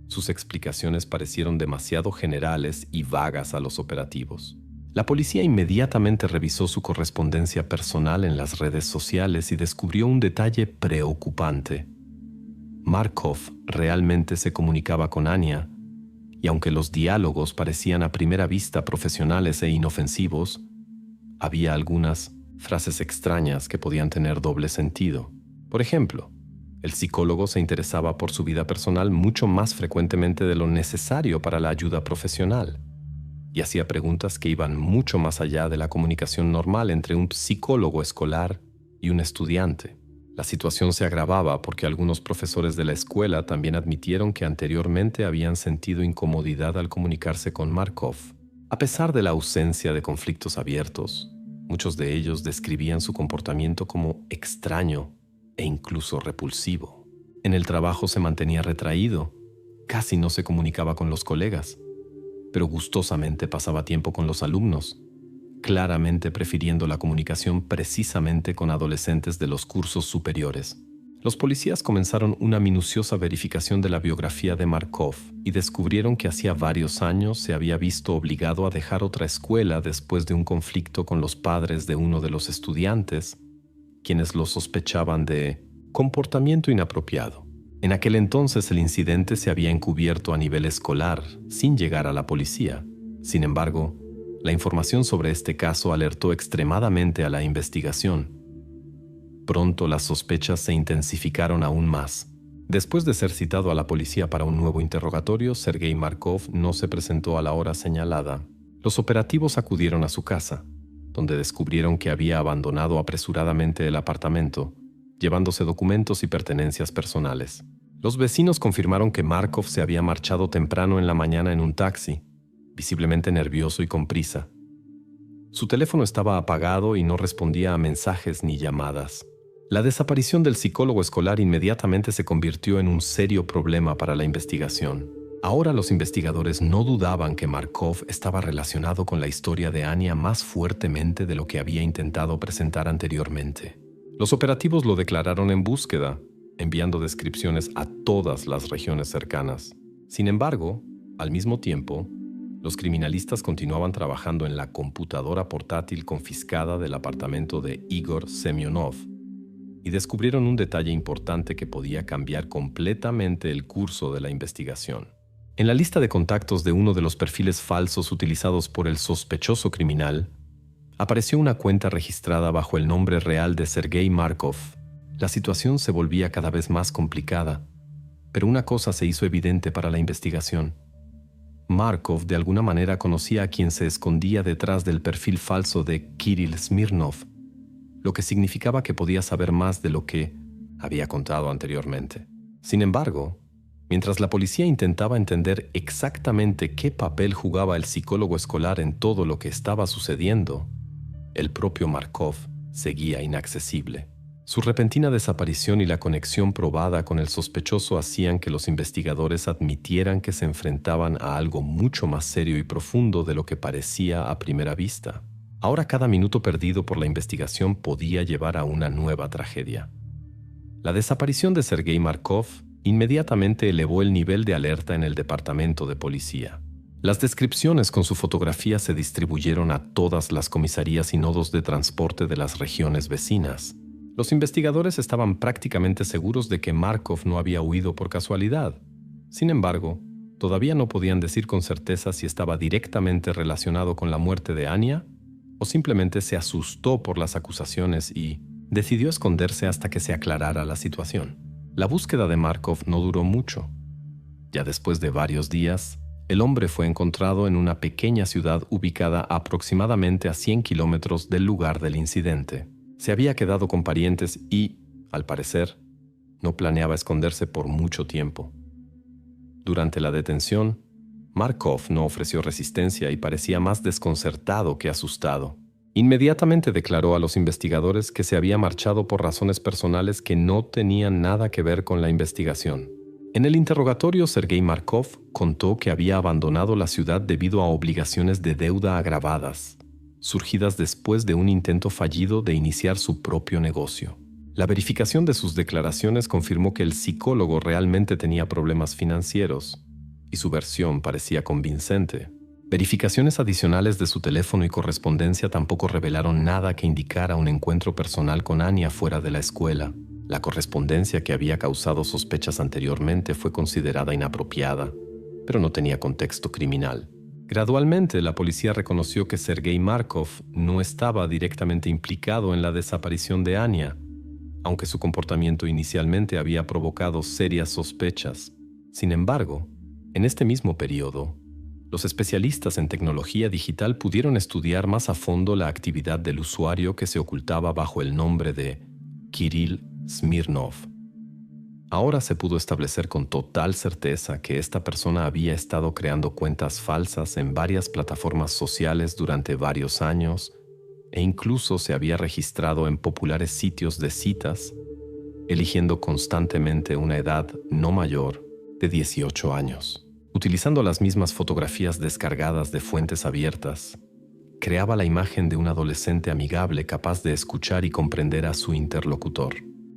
Sus explicaciones parecieron demasiado generales y vagas a los operativos. La policía inmediatamente revisó su correspondencia personal en las redes sociales y descubrió un detalle preocupante. Markov realmente se comunicaba con Anya, y aunque los diálogos parecían a primera vista profesionales e inofensivos, había algunas frases extrañas que podían tener doble sentido. Por ejemplo, el psicólogo se interesaba por su vida personal mucho más frecuentemente de lo necesario para la ayuda profesional, y hacía preguntas que iban mucho más allá de la comunicación normal entre un psicólogo escolar y un estudiante. La situación se agravaba porque algunos profesores de la escuela también admitieron que anteriormente habían sentido incomodidad al comunicarse con Markov. A pesar de la ausencia de conflictos abiertos, muchos de ellos describían su comportamiento como extraño e incluso repulsivo. En el trabajo se mantenía retraído, casi no se comunicaba con los colegas, pero gustosamente pasaba tiempo con los alumnos, claramente prefiriendo la comunicación precisamente con adolescentes de los cursos superiores. Los policías comenzaron una minuciosa verificación de la biografía de Markov y descubrieron que hacía varios años se había visto obligado a dejar otra escuela después de un conflicto con los padres de uno de los estudiantes, quienes lo sospechaban de comportamiento inapropiado. En aquel entonces el incidente se había encubierto a nivel escolar, sin llegar a la policía. Sin embargo, la información sobre este caso alertó extremadamente a la investigación. Pronto las sospechas se intensificaron aún más. Después de ser citado a la policía para un nuevo interrogatorio, Sergei Markov no se presentó a la hora señalada. Los operativos acudieron a su casa, donde descubrieron que había abandonado apresuradamente el apartamento, llevándose documentos y pertenencias personales. Los vecinos confirmaron que Markov se había marchado temprano en la mañana en un taxi, visiblemente nervioso y con prisa. Su teléfono estaba apagado y no respondía a mensajes ni llamadas. La desaparición del psicólogo escolar inmediatamente se convirtió en un serio problema para la investigación. Ahora los investigadores no dudaban que Markov estaba relacionado con la historia de Anya más fuertemente de lo que había intentado presentar anteriormente. Los operativos lo declararon en búsqueda, enviando descripciones a todas las regiones cercanas. Sin embargo, al mismo tiempo, los criminalistas continuaban trabajando en la computadora portátil confiscada del apartamento de Igor Semyonov y descubrieron un detalle importante que podía cambiar completamente el curso de la investigación. En la lista de contactos de uno de los perfiles falsos utilizados por el sospechoso criminal, apareció una cuenta registrada bajo el nombre real de Sergei Markov. La situación se volvía cada vez más complicada, pero una cosa se hizo evidente para la investigación. Markov de alguna manera conocía a quien se escondía detrás del perfil falso de Kirill Smirnov, lo que significaba que podía saber más de lo que había contado anteriormente. Sin embargo, mientras la policía intentaba entender exactamente qué papel jugaba el psicólogo escolar en todo lo que estaba sucediendo, el propio Markov seguía inaccesible. Su repentina desaparición y la conexión probada con el sospechoso hacían que los investigadores admitieran que se enfrentaban a algo mucho más serio y profundo de lo que parecía a primera vista. Ahora cada minuto perdido por la investigación podía llevar a una nueva tragedia. La desaparición de Sergei Markov inmediatamente elevó el nivel de alerta en el departamento de policía. Las descripciones con su fotografía se distribuyeron a todas las comisarías y nodos de transporte de las regiones vecinas. Los investigadores estaban prácticamente seguros de que Markov no había huido por casualidad. Sin embargo, todavía no podían decir con certeza si estaba directamente relacionado con la muerte de Anya o simplemente se asustó por las acusaciones y decidió esconderse hasta que se aclarara la situación. La búsqueda de Markov no duró mucho. Ya después de varios días, el hombre fue encontrado en una pequeña ciudad ubicada aproximadamente a 100 kilómetros del lugar del incidente. Se había quedado con parientes y, al parecer, no planeaba esconderse por mucho tiempo. Durante la detención, Markov no ofreció resistencia y parecía más desconcertado que asustado. Inmediatamente declaró a los investigadores que se había marchado por razones personales que no tenían nada que ver con la investigación. En el interrogatorio, Sergei Markov contó que había abandonado la ciudad debido a obligaciones de deuda agravadas, surgidas después de un intento fallido de iniciar su propio negocio. La verificación de sus declaraciones confirmó que el psicólogo realmente tenía problemas financieros, y su versión parecía convincente. Verificaciones adicionales de su teléfono y correspondencia tampoco revelaron nada que indicara un encuentro personal con Anya fuera de la escuela. La correspondencia que había causado sospechas anteriormente fue considerada inapropiada, pero no tenía contexto criminal. Gradualmente, la policía reconoció que Sergei Markov no estaba directamente implicado en la desaparición de Anya, aunque su comportamiento inicialmente había provocado serias sospechas. Sin embargo, en este mismo periodo, los especialistas en tecnología digital pudieron estudiar más a fondo la actividad del usuario que se ocultaba bajo el nombre de Kirill Smirnov. Ahora se pudo establecer con total certeza que esta persona había estado creando cuentas falsas en varias plataformas sociales durante varios años e incluso se había registrado en populares sitios de citas, eligiendo constantemente una edad no mayor de 18 años. Utilizando las mismas fotografías descargadas de fuentes abiertas, creaba la imagen de un adolescente amigable capaz de escuchar y comprender a su interlocutor.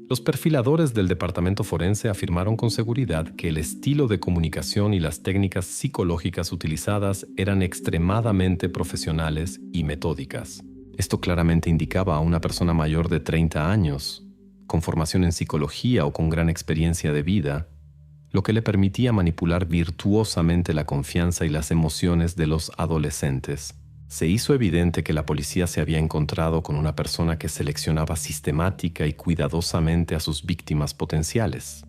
Los perfiladores del departamento forense afirmaron con seguridad que el estilo de comunicación y las técnicas psicológicas utilizadas eran extremadamente profesionales y metódicas. Esto claramente indicaba a una persona mayor de 30 años, con formación en psicología o con gran experiencia de vida, lo que le permitía manipular virtuosamente la confianza y las emociones de los adolescentes. Se hizo evidente que la policía se había encontrado con una persona que seleccionaba sistemática y cuidadosamente a sus víctimas potenciales,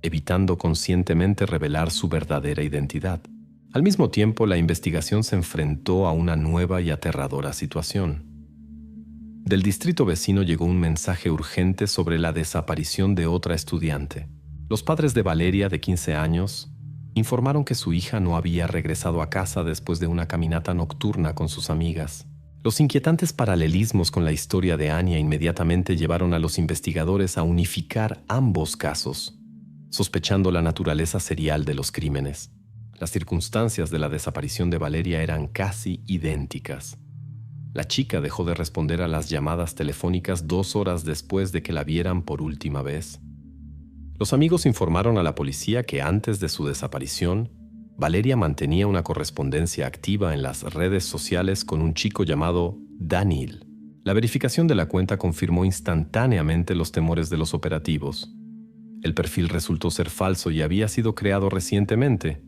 evitando conscientemente revelar su verdadera identidad. Al mismo tiempo, la investigación se enfrentó a una nueva y aterradora situación. Del distrito vecino llegó un mensaje urgente sobre la desaparición de otra estudiante. Los padres de Valeria, de 15 años, informaron que su hija no había regresado a casa después de una caminata nocturna con sus amigas. Los inquietantes paralelismos con la historia de Anya inmediatamente llevaron a los investigadores a unificar ambos casos, sospechando la naturaleza serial de los crímenes. Las circunstancias de la desaparición de Valeria eran casi idénticas. La chica dejó de responder a las llamadas telefónicas 2 horas después de que la vieran por última vez. Los amigos informaron a la policía que antes de su desaparición, Valeria mantenía una correspondencia activa en las redes sociales con un chico llamado Daniel. La verificación de la cuenta confirmó instantáneamente los temores de los operativos. El perfil resultó ser falso y había sido creado recientemente,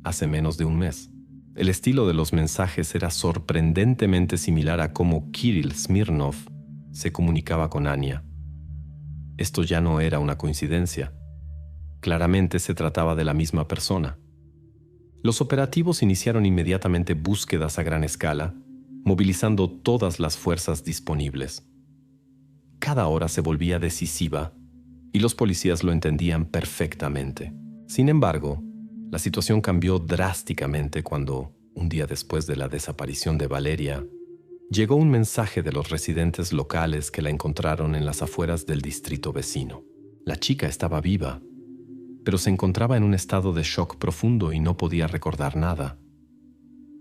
hace menos de un mes. El estilo de los mensajes era sorprendentemente similar a cómo Kirill Smirnov se comunicaba con Anya. Esto ya no era una coincidencia. Claramente se trataba de la misma persona. Los operativos iniciaron inmediatamente búsquedas a gran escala, movilizando todas las fuerzas disponibles. Cada hora se volvía decisiva y los policías lo entendían perfectamente. Sin embargo, la situación cambió drásticamente cuando, un día después de la desaparición de Valeria, llegó un mensaje de los residentes locales que la encontraron en las afueras del distrito vecino. La chica estaba viva, pero se encontraba en un estado de shock profundo y no podía recordar nada.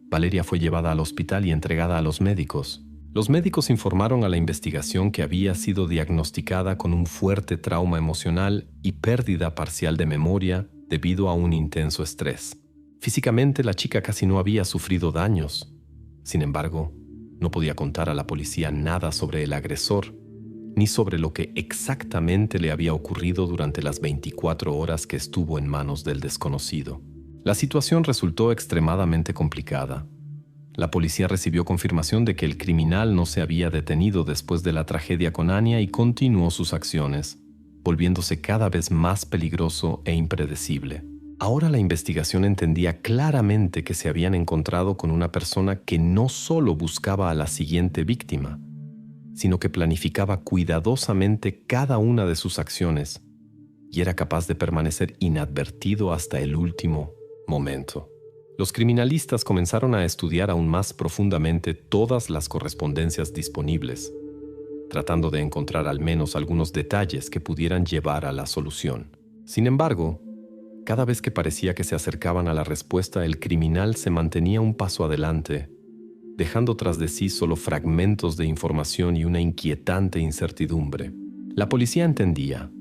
Valeria fue llevada al hospital y entregada a los médicos. Los médicos informaron a la investigación que había sido diagnosticada con un fuerte trauma emocional y pérdida parcial de memoria debido a un intenso estrés. Físicamente, la chica casi no había sufrido daños. Sin embargo, no podía contar a la policía nada sobre el agresor, ni sobre lo que exactamente le había ocurrido durante las 24 horas que estuvo en manos del desconocido. La situación resultó extremadamente complicada. La policía recibió confirmación de que el criminal no se había detenido después de la tragedia con Anya y continuó sus acciones, volviéndose cada vez más peligroso e impredecible. Ahora la investigación entendía claramente que se habían encontrado con una persona que no solo buscaba a la siguiente víctima, sino que planificaba cuidadosamente cada una de sus acciones y era capaz de permanecer inadvertido hasta el último momento. Los criminalistas comenzaron a estudiar aún más profundamente todas las correspondencias disponibles, tratando de encontrar al menos algunos detalles que pudieran llevar a la solución. Sin embargo, cada vez que parecía que se acercaban a la respuesta, el criminal se mantenía un paso adelante, dejando tras de sí solo fragmentos de información y una inquietante incertidumbre. La policía entendía.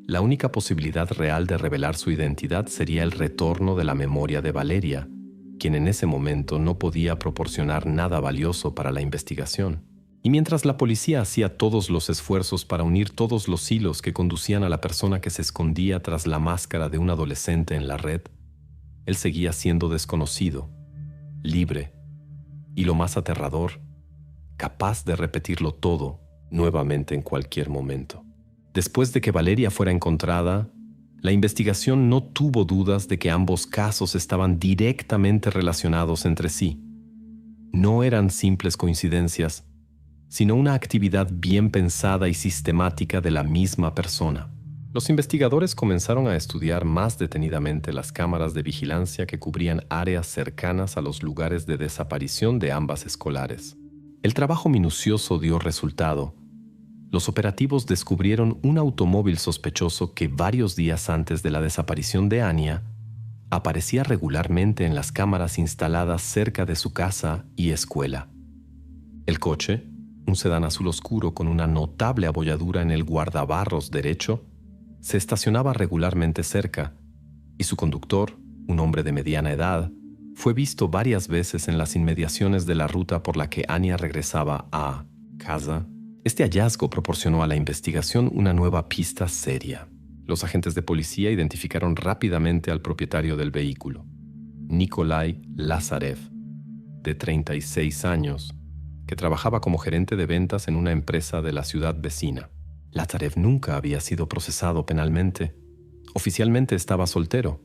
La única posibilidad real de revelar su identidad sería el retorno de la memoria de Valeria, quien en ese momento no podía proporcionar nada valioso para la investigación. Y mientras la policía hacía todos los esfuerzos para unir todos los hilos que conducían a la persona que se escondía tras la máscara de un adolescente en la red, él seguía siendo desconocido, libre, y lo más aterrador, capaz de repetirlo todo nuevamente en cualquier momento. Después de que Valeria fuera encontrada, la investigación no tuvo dudas de que ambos casos estaban directamente relacionados entre sí. No eran simples coincidencias, sino una actividad bien pensada y sistemática de la misma persona. Los investigadores comenzaron a estudiar más detenidamente las cámaras de vigilancia que cubrían áreas cercanas a los lugares de desaparición de ambas escolares. El trabajo minucioso dio resultado. Los operativos descubrieron un automóvil sospechoso que varios días antes de la desaparición de Anya aparecía regularmente en las cámaras instaladas cerca de su casa y escuela. El coche, un sedán azul oscuro con una notable abolladura en el guardabarros derecho, se estacionaba regularmente cerca, y su conductor, un hombre de mediana edad, fue visto varias veces en las inmediaciones de la ruta por la que Anya regresaba a casa. Este hallazgo proporcionó a la investigación una nueva pista seria. Los agentes de policía identificaron rápidamente al propietario del vehículo, Nikolai Lazarev, de 36 años, que trabajaba como gerente de ventas en una empresa de la ciudad vecina. Lazarev nunca había sido procesado penalmente. Oficialmente estaba soltero,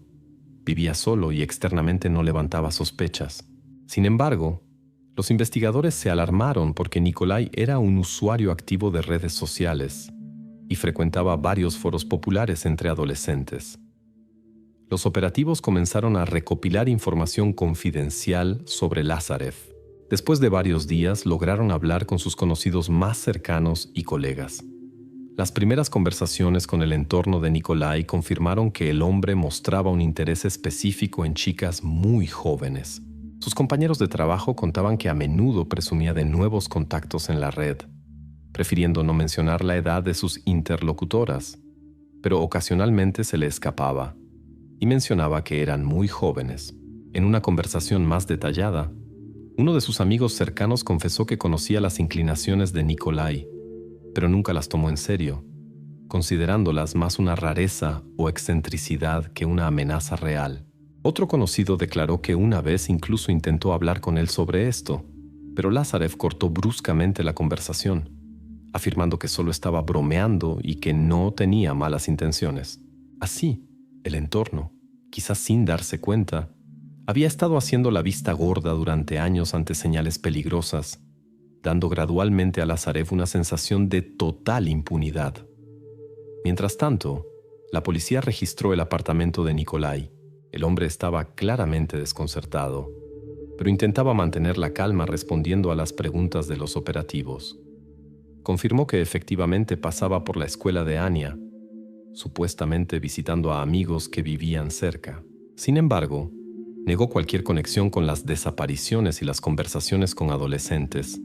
vivía solo y externamente no levantaba sospechas. Sin embargo, los investigadores se alarmaron porque Nikolai era un usuario activo de redes sociales y frecuentaba varios foros populares entre adolescentes. Los operativos comenzaron a recopilar información confidencial sobre Lazarev. Después de varios días, lograron hablar con sus conocidos más cercanos y colegas. Las primeras conversaciones con el entorno de Nikolai confirmaron que el hombre mostraba un interés específico en chicas muy jóvenes. Sus compañeros de trabajo contaban que a menudo presumía de nuevos contactos en la red, prefiriendo no mencionar la edad de sus interlocutoras, pero ocasionalmente se le escapaba y mencionaba que eran muy jóvenes. En una conversación más detallada, uno de sus amigos cercanos confesó que conocía las inclinaciones de Nikolai, pero nunca las tomó en serio, considerándolas más una rareza o excentricidad que una amenaza real. Otro conocido declaró que una vez incluso intentó hablar con él sobre esto, pero Lazarev cortó bruscamente la conversación, afirmando que solo estaba bromeando y que no tenía malas intenciones. Así, el entorno, quizás sin darse cuenta, había estado haciendo la vista gorda durante años ante señales peligrosas, dando gradualmente a Lazarev una sensación de total impunidad. Mientras tanto, la policía registró el apartamento de Nikolai. El hombre estaba claramente desconcertado, pero intentaba mantener la calma respondiendo a las preguntas de los operativos. Confirmó que efectivamente pasaba por la escuela de Anya, supuestamente visitando a amigos que vivían cerca. Sin embargo, negó cualquier conexión con las desapariciones y las conversaciones con adolescentes,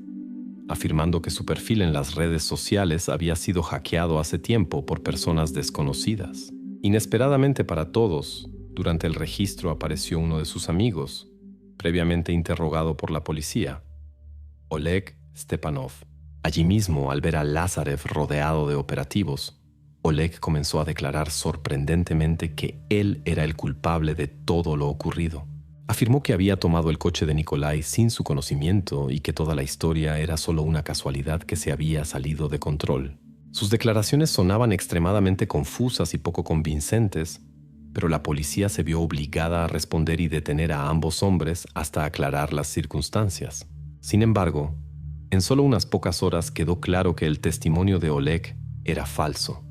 afirmando que su perfil en las redes sociales había sido hackeado hace tiempo por personas desconocidas. Inesperadamente para todos, durante el registro apareció uno de sus amigos, previamente interrogado por la policía, Oleg Stepanov. Allí mismo, al ver a Lázarev rodeado de operativos, Oleg comenzó a declarar sorprendentemente que él era el culpable de todo lo ocurrido. Afirmó que había tomado el coche de Nikolai sin su conocimiento y que toda la historia era solo una casualidad que se había salido de control. Sus declaraciones sonaban extremadamente confusas y poco convincentes, pero la policía se vio obligada a responder y detener a ambos hombres hasta aclarar las circunstancias. Sin embargo, en solo unas pocas horas quedó claro que el testimonio de Oleg era falso.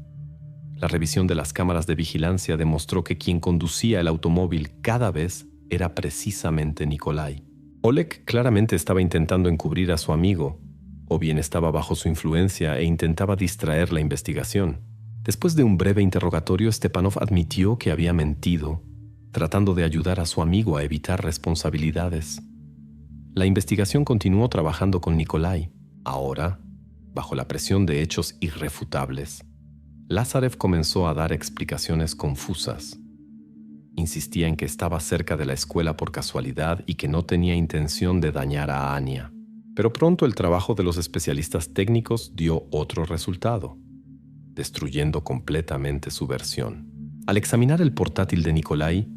La revisión de las cámaras de vigilancia demostró que quien conducía el automóvil cada vez era precisamente Nikolai. Oleg claramente estaba intentando encubrir a su amigo, o bien estaba bajo su influencia e intentaba distraer la investigación. Después de un breve interrogatorio, Stepanov admitió que había mentido, tratando de ayudar a su amigo a evitar responsabilidades. La investigación continuó trabajando con Nikolai. Ahora, bajo la presión de hechos irrefutables, Lázarev comenzó a dar explicaciones confusas. Insistía en que estaba cerca de la escuela por casualidad y que no tenía intención de dañar a Ania. Pero pronto el trabajo de los especialistas técnicos dio otro resultado, destruyendo completamente su versión. Al examinar el portátil de Nikolai,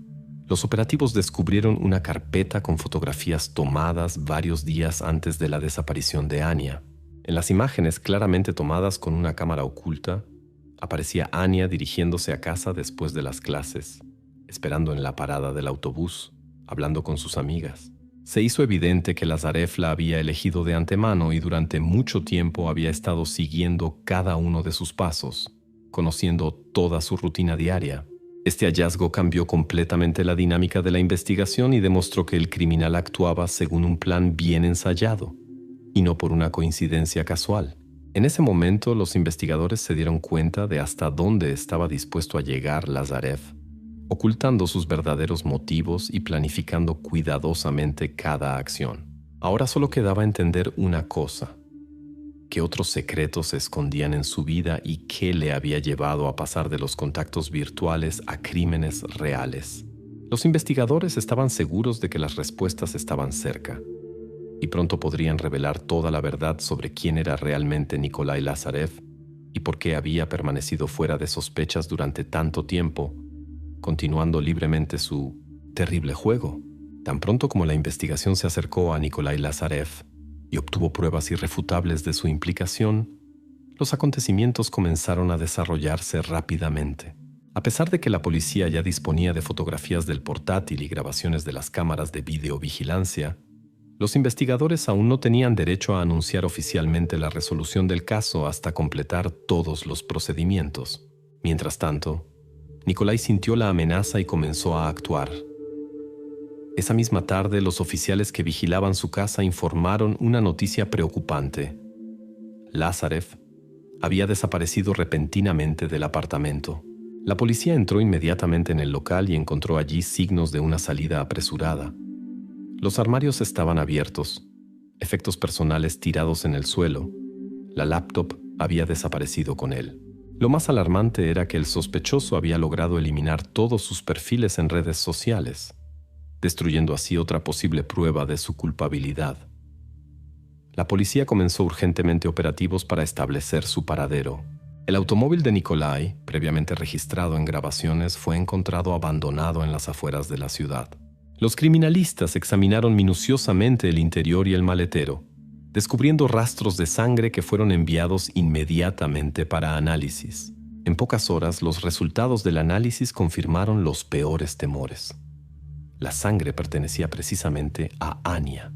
los operativos descubrieron una carpeta con fotografías tomadas varios días antes de la desaparición de Ania. En las imágenes claramente tomadas con una cámara oculta, aparecía Ania dirigiéndose a casa después de las clases, esperando en la parada del autobús, hablando con sus amigas. Se hizo evidente que Lázarev la había elegido de antemano y durante mucho tiempo había estado siguiendo cada uno de sus pasos, conociendo toda su rutina diaria. Este hallazgo cambió completamente la dinámica de la investigación y demostró que el criminal actuaba según un plan bien ensayado, y no por una coincidencia casual. En ese momento, los investigadores se dieron cuenta de hasta dónde estaba dispuesto a llegar Lázarev, ocultando sus verdaderos motivos y planificando cuidadosamente cada acción. Ahora solo quedaba entender una cosa: qué otros secretos se escondían en su vida y qué le había llevado a pasar de los contactos virtuales a crímenes reales. Los investigadores estaban seguros de que las respuestas estaban cerca, y pronto podrían revelar toda la verdad sobre quién era realmente Nikolai Lázarev y por qué había permanecido fuera de sospechas durante tanto tiempo, continuando libremente su terrible juego. Tan pronto como la investigación se acercó a Nikolai Lázarev y obtuvo pruebas irrefutables de su implicación, los acontecimientos comenzaron a desarrollarse rápidamente. A pesar de que la policía ya disponía de fotografías del portátil y grabaciones de las cámaras de videovigilancia, los investigadores aún no tenían derecho a anunciar oficialmente la resolución del caso hasta completar todos los procedimientos. Mientras tanto, Nikolai sintió la amenaza y comenzó a actuar. Esa misma tarde, los oficiales que vigilaban su casa informaron una noticia preocupante. Lázarev había desaparecido repentinamente del apartamento. La policía entró inmediatamente en el local y encontró allí signos de una salida apresurada. Los armarios estaban abiertos, efectos personales tirados en el suelo. La laptop había desaparecido con él. Lo más alarmante era que el sospechoso había logrado eliminar todos sus perfiles en redes sociales, destruyendo así otra posible prueba de su culpabilidad. La policía comenzó urgentemente operativos para establecer su paradero. El automóvil de Nikolai, previamente registrado en grabaciones, fue encontrado abandonado en las afueras de la ciudad. Los criminalistas examinaron minuciosamente el interior y el maletero, descubriendo rastros de sangre que fueron enviados inmediatamente para análisis. En pocas horas, los resultados del análisis confirmaron los peores temores. La sangre pertenecía precisamente a Ania.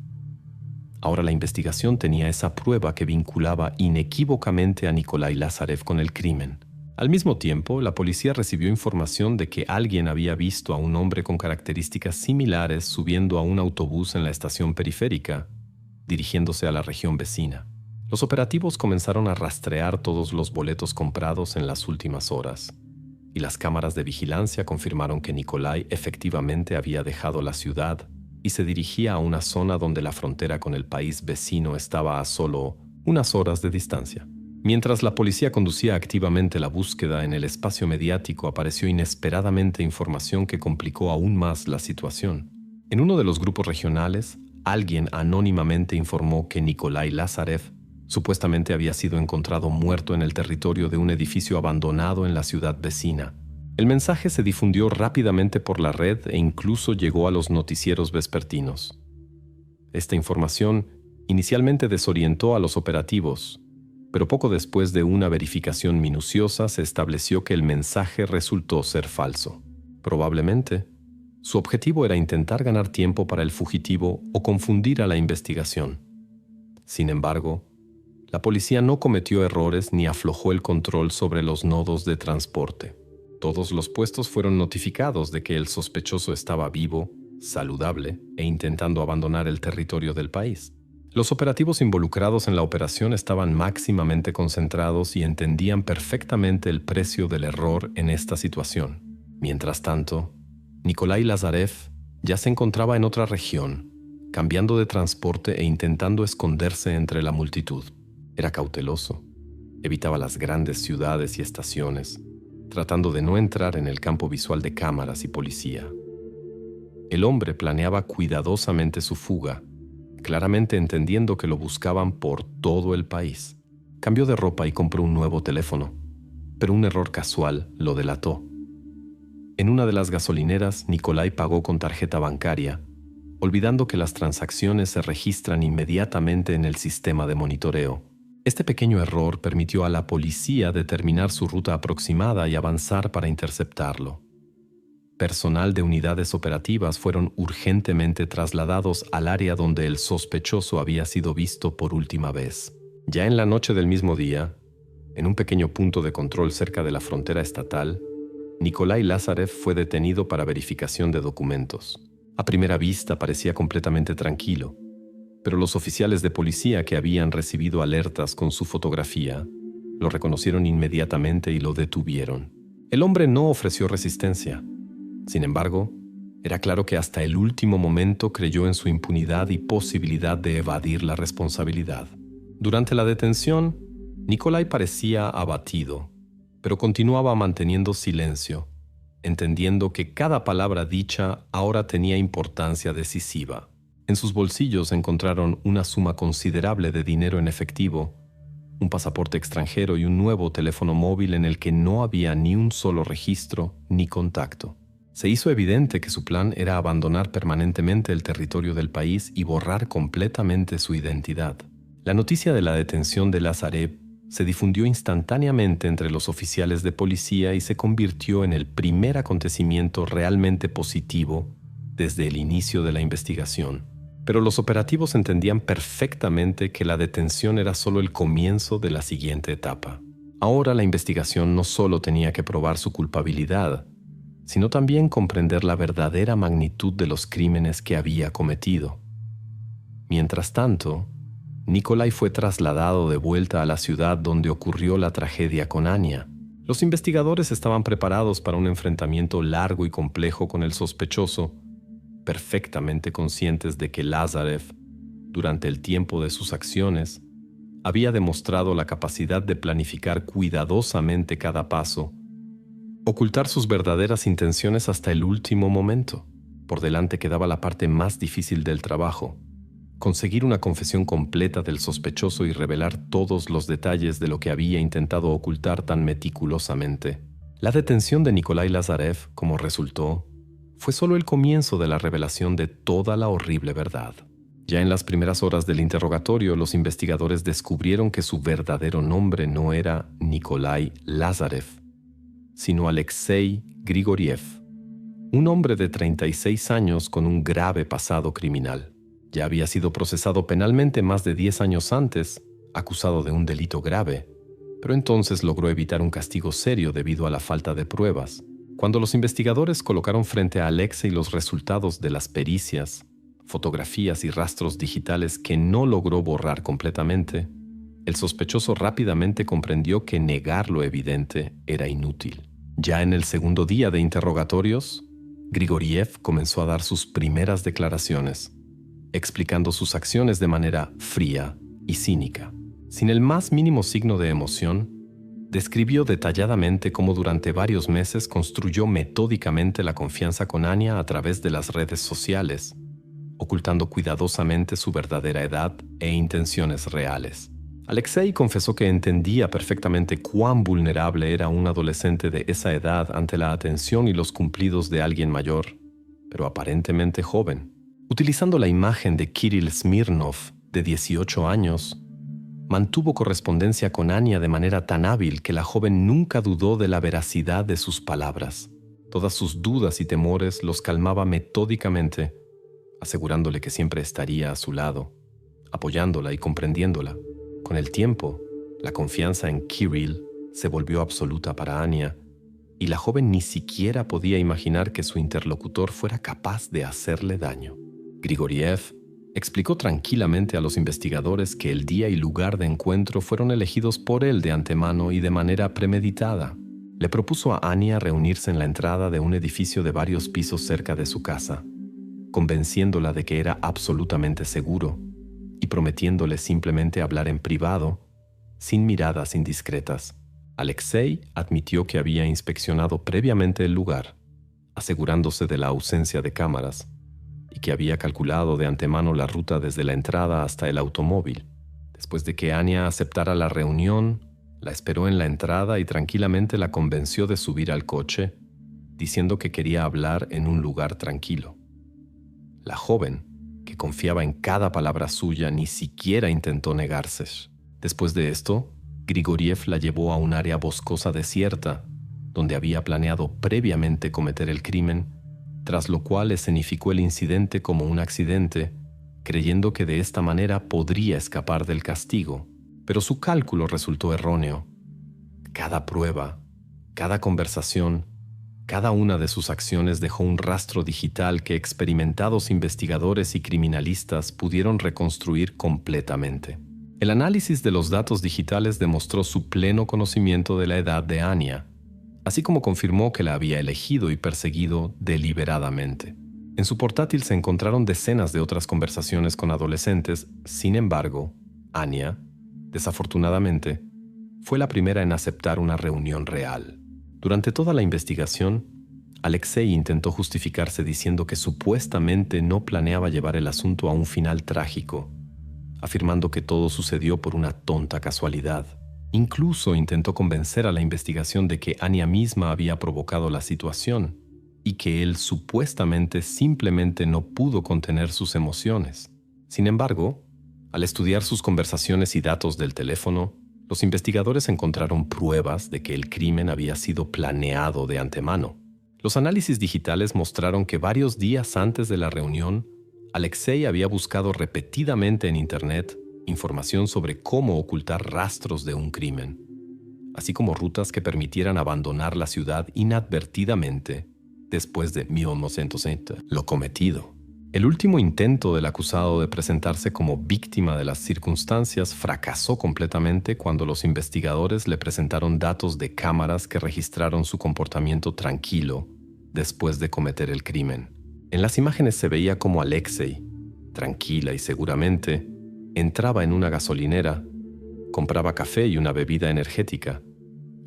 Ahora la investigación tenía esa prueba que vinculaba inequívocamente a Nikolai Lázarev con el crimen. Al mismo tiempo, la policía recibió información de que alguien había visto a un hombre con características similares subiendo a un autobús en la estación periférica, dirigiéndose a la región vecina. Los operativos comenzaron a rastrear todos los boletos comprados en las últimas horas, y las cámaras de vigilancia confirmaron que Nikolai efectivamente había dejado la ciudad y se dirigía a una zona donde la frontera con el país vecino estaba a solo unas horas de distancia. Mientras la policía conducía activamente la búsqueda, en el espacio mediático apareció inesperadamente información que complicó aún más la situación. En uno de los grupos regionales, alguien anónimamente informó que Nikolai Lazarev supuestamente había sido encontrado muerto en el territorio de un edificio abandonado en la ciudad vecina. El mensaje se difundió rápidamente por la red e incluso llegó a los noticieros vespertinos. Esta información inicialmente desorientó a los operativos, pero poco después de una verificación minuciosa se estableció que el mensaje resultó ser falso. Probablemente, su objetivo era intentar ganar tiempo para el fugitivo o confundir a la investigación. Sin embargo, la policía no cometió errores ni aflojó el control sobre los nodos de transporte. Todos los puestos fueron notificados de que el sospechoso estaba vivo, saludable e intentando abandonar el territorio del país. Los operativos involucrados en la operación estaban máximamente concentrados y entendían perfectamente el precio del error en esta situación. Mientras tanto, Nikolai Lazarev ya se encontraba en otra región, cambiando de transporte e intentando esconderse entre la multitud. Era cauteloso, evitaba las grandes ciudades y estaciones, tratando de no entrar en el campo visual de cámaras y policía. El hombre planeaba cuidadosamente su fuga, claramente entendiendo que lo buscaban por todo el país. Cambió de ropa y compró un nuevo teléfono, pero un error casual lo delató. En una de las gasolineras, Nikolai pagó con tarjeta bancaria, olvidando que las transacciones se registran inmediatamente en el sistema de monitoreo. Este pequeño error permitió a la policía determinar su ruta aproximada y avanzar para interceptarlo. Personal de unidades operativas fueron urgentemente trasladados al área donde el sospechoso había sido visto por última vez. Ya en la noche del mismo día, en un pequeño punto de control cerca de la frontera estatal, Nikolai Lazarev fue detenido para verificación de documentos. A primera vista parecía completamente tranquilo, pero los oficiales de policía que habían recibido alertas con su fotografía lo reconocieron inmediatamente y lo detuvieron. El hombre no ofreció resistencia. Sin embargo, era claro que hasta el último momento creyó en su impunidad y posibilidad de evadir la responsabilidad. Durante la detención, Nikolai parecía abatido, pero continuaba manteniendo silencio, entendiendo que cada palabra dicha ahora tenía importancia decisiva. En sus bolsillos encontraron una suma considerable de dinero en efectivo, un pasaporte extranjero y un nuevo teléfono móvil en el que no había ni un solo registro ni contacto. Se hizo evidente que su plan era abandonar permanentemente el territorio del país y borrar completamente su identidad. La noticia de la detención de Lazarev se difundió instantáneamente entre los oficiales de policía y se convirtió en el primer acontecimiento realmente positivo desde el inicio de la investigación. Pero los operativos entendían perfectamente que la detención era solo el comienzo de la siguiente etapa. Ahora la investigación no solo tenía que probar su culpabilidad, sino también comprender la verdadera magnitud de los crímenes que había cometido. Mientras tanto, Nikolai fue trasladado de vuelta a la ciudad donde ocurrió la tragedia con Anya. Los investigadores estaban preparados para un enfrentamiento largo y complejo con el sospechoso, perfectamente conscientes de que Lazarev, durante el tiempo de sus acciones, había demostrado la capacidad de planificar cuidadosamente cada paso, ocultar sus verdaderas intenciones hasta el último momento. Por delante quedaba la parte más difícil del trabajo: conseguir una confesión completa del sospechoso y revelar todos los detalles de lo que había intentado ocultar tan meticulosamente. La detención de Nikolai Lazarev, como resultó, fue solo el comienzo de la revelación de toda la horrible verdad. Ya en las primeras horas del interrogatorio, los investigadores descubrieron que su verdadero nombre no era Nikolai Lazarev, sino Alexei Grigoriev, un hombre de 36 años con un grave pasado criminal. Ya había sido procesado penalmente más de 10 años antes, acusado de un delito grave, pero entonces logró evitar un castigo serio debido a la falta de pruebas. Cuando los investigadores colocaron frente a Alexei los resultados de las pericias, fotografías y rastros digitales que no logró borrar completamente, el sospechoso rápidamente comprendió que negar lo evidente era inútil. Ya en el segundo día de interrogatorios, Grigoriev comenzó a dar sus primeras declaraciones, explicando sus acciones de manera fría y cínica. Sin el más mínimo signo de emoción, describió detalladamente cómo durante varios meses construyó metódicamente la confianza con Anya a través de las redes sociales, ocultando cuidadosamente su verdadera edad e intenciones reales. Alexei confesó que entendía perfectamente cuán vulnerable era un adolescente de esa edad ante la atención y los cumplidos de alguien mayor, pero aparentemente joven. Utilizando la imagen de Kirill Smirnov, de 18 años, mantuvo correspondencia con Anya de manera tan hábil que la joven nunca dudó de la veracidad de sus palabras. Todas sus dudas y temores los calmaba metódicamente, asegurándole que siempre estaría a su lado, apoyándola y comprendiéndola. Con el tiempo, la confianza en Kirill se volvió absoluta para Anya, y la joven ni siquiera podía imaginar que su interlocutor fuera capaz de hacerle daño. Grigoriev explicó tranquilamente a los investigadores que el día y lugar de encuentro fueron elegidos por él de antemano y de manera premeditada. Le propuso a Anya reunirse en la entrada de un edificio de varios pisos cerca de su casa, convenciéndola de que era absolutamente seguro y prometiéndole simplemente hablar en privado, sin miradas indiscretas. Alexei admitió que había inspeccionado previamente el lugar, asegurándose de la ausencia de cámaras, y que había calculado de antemano la ruta desde la entrada hasta el automóvil. Después de que Anya aceptara la reunión, la esperó en la entrada y tranquilamente la convenció de subir al coche, diciendo que quería hablar en un lugar tranquilo. La joven, que confiaba en cada palabra suya, ni siquiera intentó negarse. Después de esto, Grigoriev la llevó a un área boscosa desierta, donde había planeado previamente cometer el crimen, tras lo cual escenificó el incidente como un accidente, creyendo que de esta manera podría escapar del castigo. Pero su cálculo resultó erróneo. Cada prueba, cada conversación, cada una de sus acciones dejó un rastro digital que experimentados investigadores y criminalistas pudieron reconstruir completamente. El análisis de los datos digitales demostró su pleno conocimiento de la edad de Anya, así como confirmó que la había elegido y perseguido deliberadamente. En su portátil se encontraron decenas de otras conversaciones con adolescentes. Sin embargo, Anya, desafortunadamente, fue la primera en aceptar una reunión real. Durante toda la investigación, Alexei intentó justificarse diciendo que supuestamente no planeaba llevar el asunto a un final trágico, afirmando que todo sucedió por una tonta casualidad. Incluso intentó convencer a la investigación de que Anya misma había provocado la situación y que él supuestamente simplemente no pudo contener sus emociones. Sin embargo, al estudiar sus conversaciones y datos del teléfono, los investigadores encontraron pruebas de que el crimen había sido planeado de antemano. Los análisis digitales mostraron que varios días antes de la reunión, Alexei había buscado repetidamente en Internet información sobre cómo ocultar rastros de un crimen, así como rutas que permitieran abandonar la ciudad inadvertidamente después de lo cometido. El último intento del acusado de presentarse como víctima de las circunstancias fracasó completamente cuando los investigadores le presentaron datos de cámaras que registraron su comportamiento tranquilo después de cometer el crimen. En las imágenes se veía como Alexei, tranquila y seguramente, entraba en una gasolinera, compraba café y una bebida energética,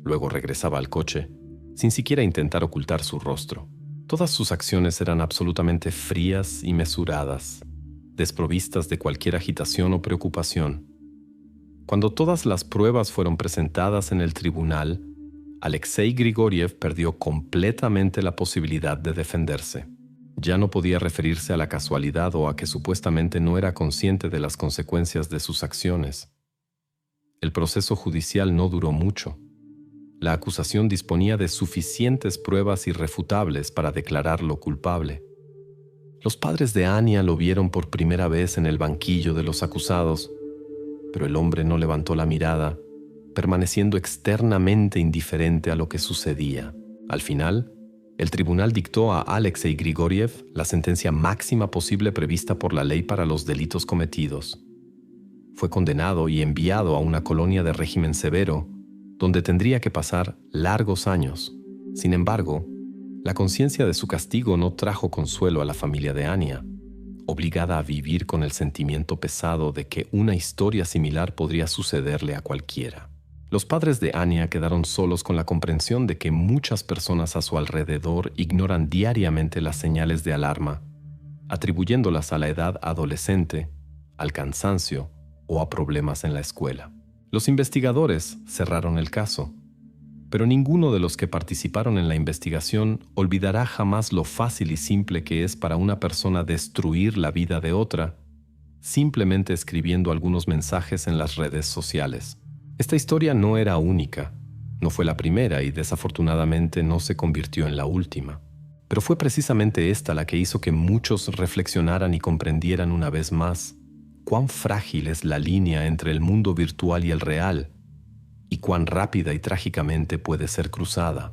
luego regresaba al coche, sin siquiera intentar ocultar su rostro. Todas sus acciones eran absolutamente frías y mesuradas, desprovistas de cualquier agitación o preocupación. Cuando todas las pruebas fueron presentadas en el tribunal, Alexei Grigoriev perdió completamente la posibilidad de defenderse. Ya no podía referirse a la casualidad o a que supuestamente no era consciente de las consecuencias de sus acciones. El proceso judicial no duró mucho. La acusación disponía de suficientes pruebas irrefutables para declararlo culpable. Los padres de Anya lo vieron por primera vez en el banquillo de los acusados, pero el hombre no levantó la mirada, permaneciendo externamente indiferente a lo que sucedía. Al final, el tribunal dictó a Alexei Grigoriev la sentencia máxima posible prevista por la ley para los delitos cometidos. Fue condenado y enviado a una colonia de régimen severo, donde tendría que pasar largos años. Sin embargo, la conciencia de su castigo no trajo consuelo a la familia de Anya. obligada a vivir con el sentimiento pesado de que una historia similar podría sucederle a cualquiera. Los padres de Anya quedaron solos con la comprensión de que muchas personas a su alrededor ignoran diariamente las señales de alarma, atribuyéndolas a la edad adolescente, al cansancio o a problemas en la escuela. Los investigadores cerraron el caso, pero ninguno de los que participaron en la investigación olvidará jamás lo fácil y simple que es para una persona destruir la vida de otra, simplemente escribiendo algunos mensajes en las redes sociales. Esta historia no era única, no fue la primera y desafortunadamente no se convirtió en la última. Pero fue precisamente esta la que hizo que muchos reflexionaran y comprendieran una vez más cuán frágil es la línea entre el mundo virtual y el real, y cuán rápida y trágicamente puede ser cruzada.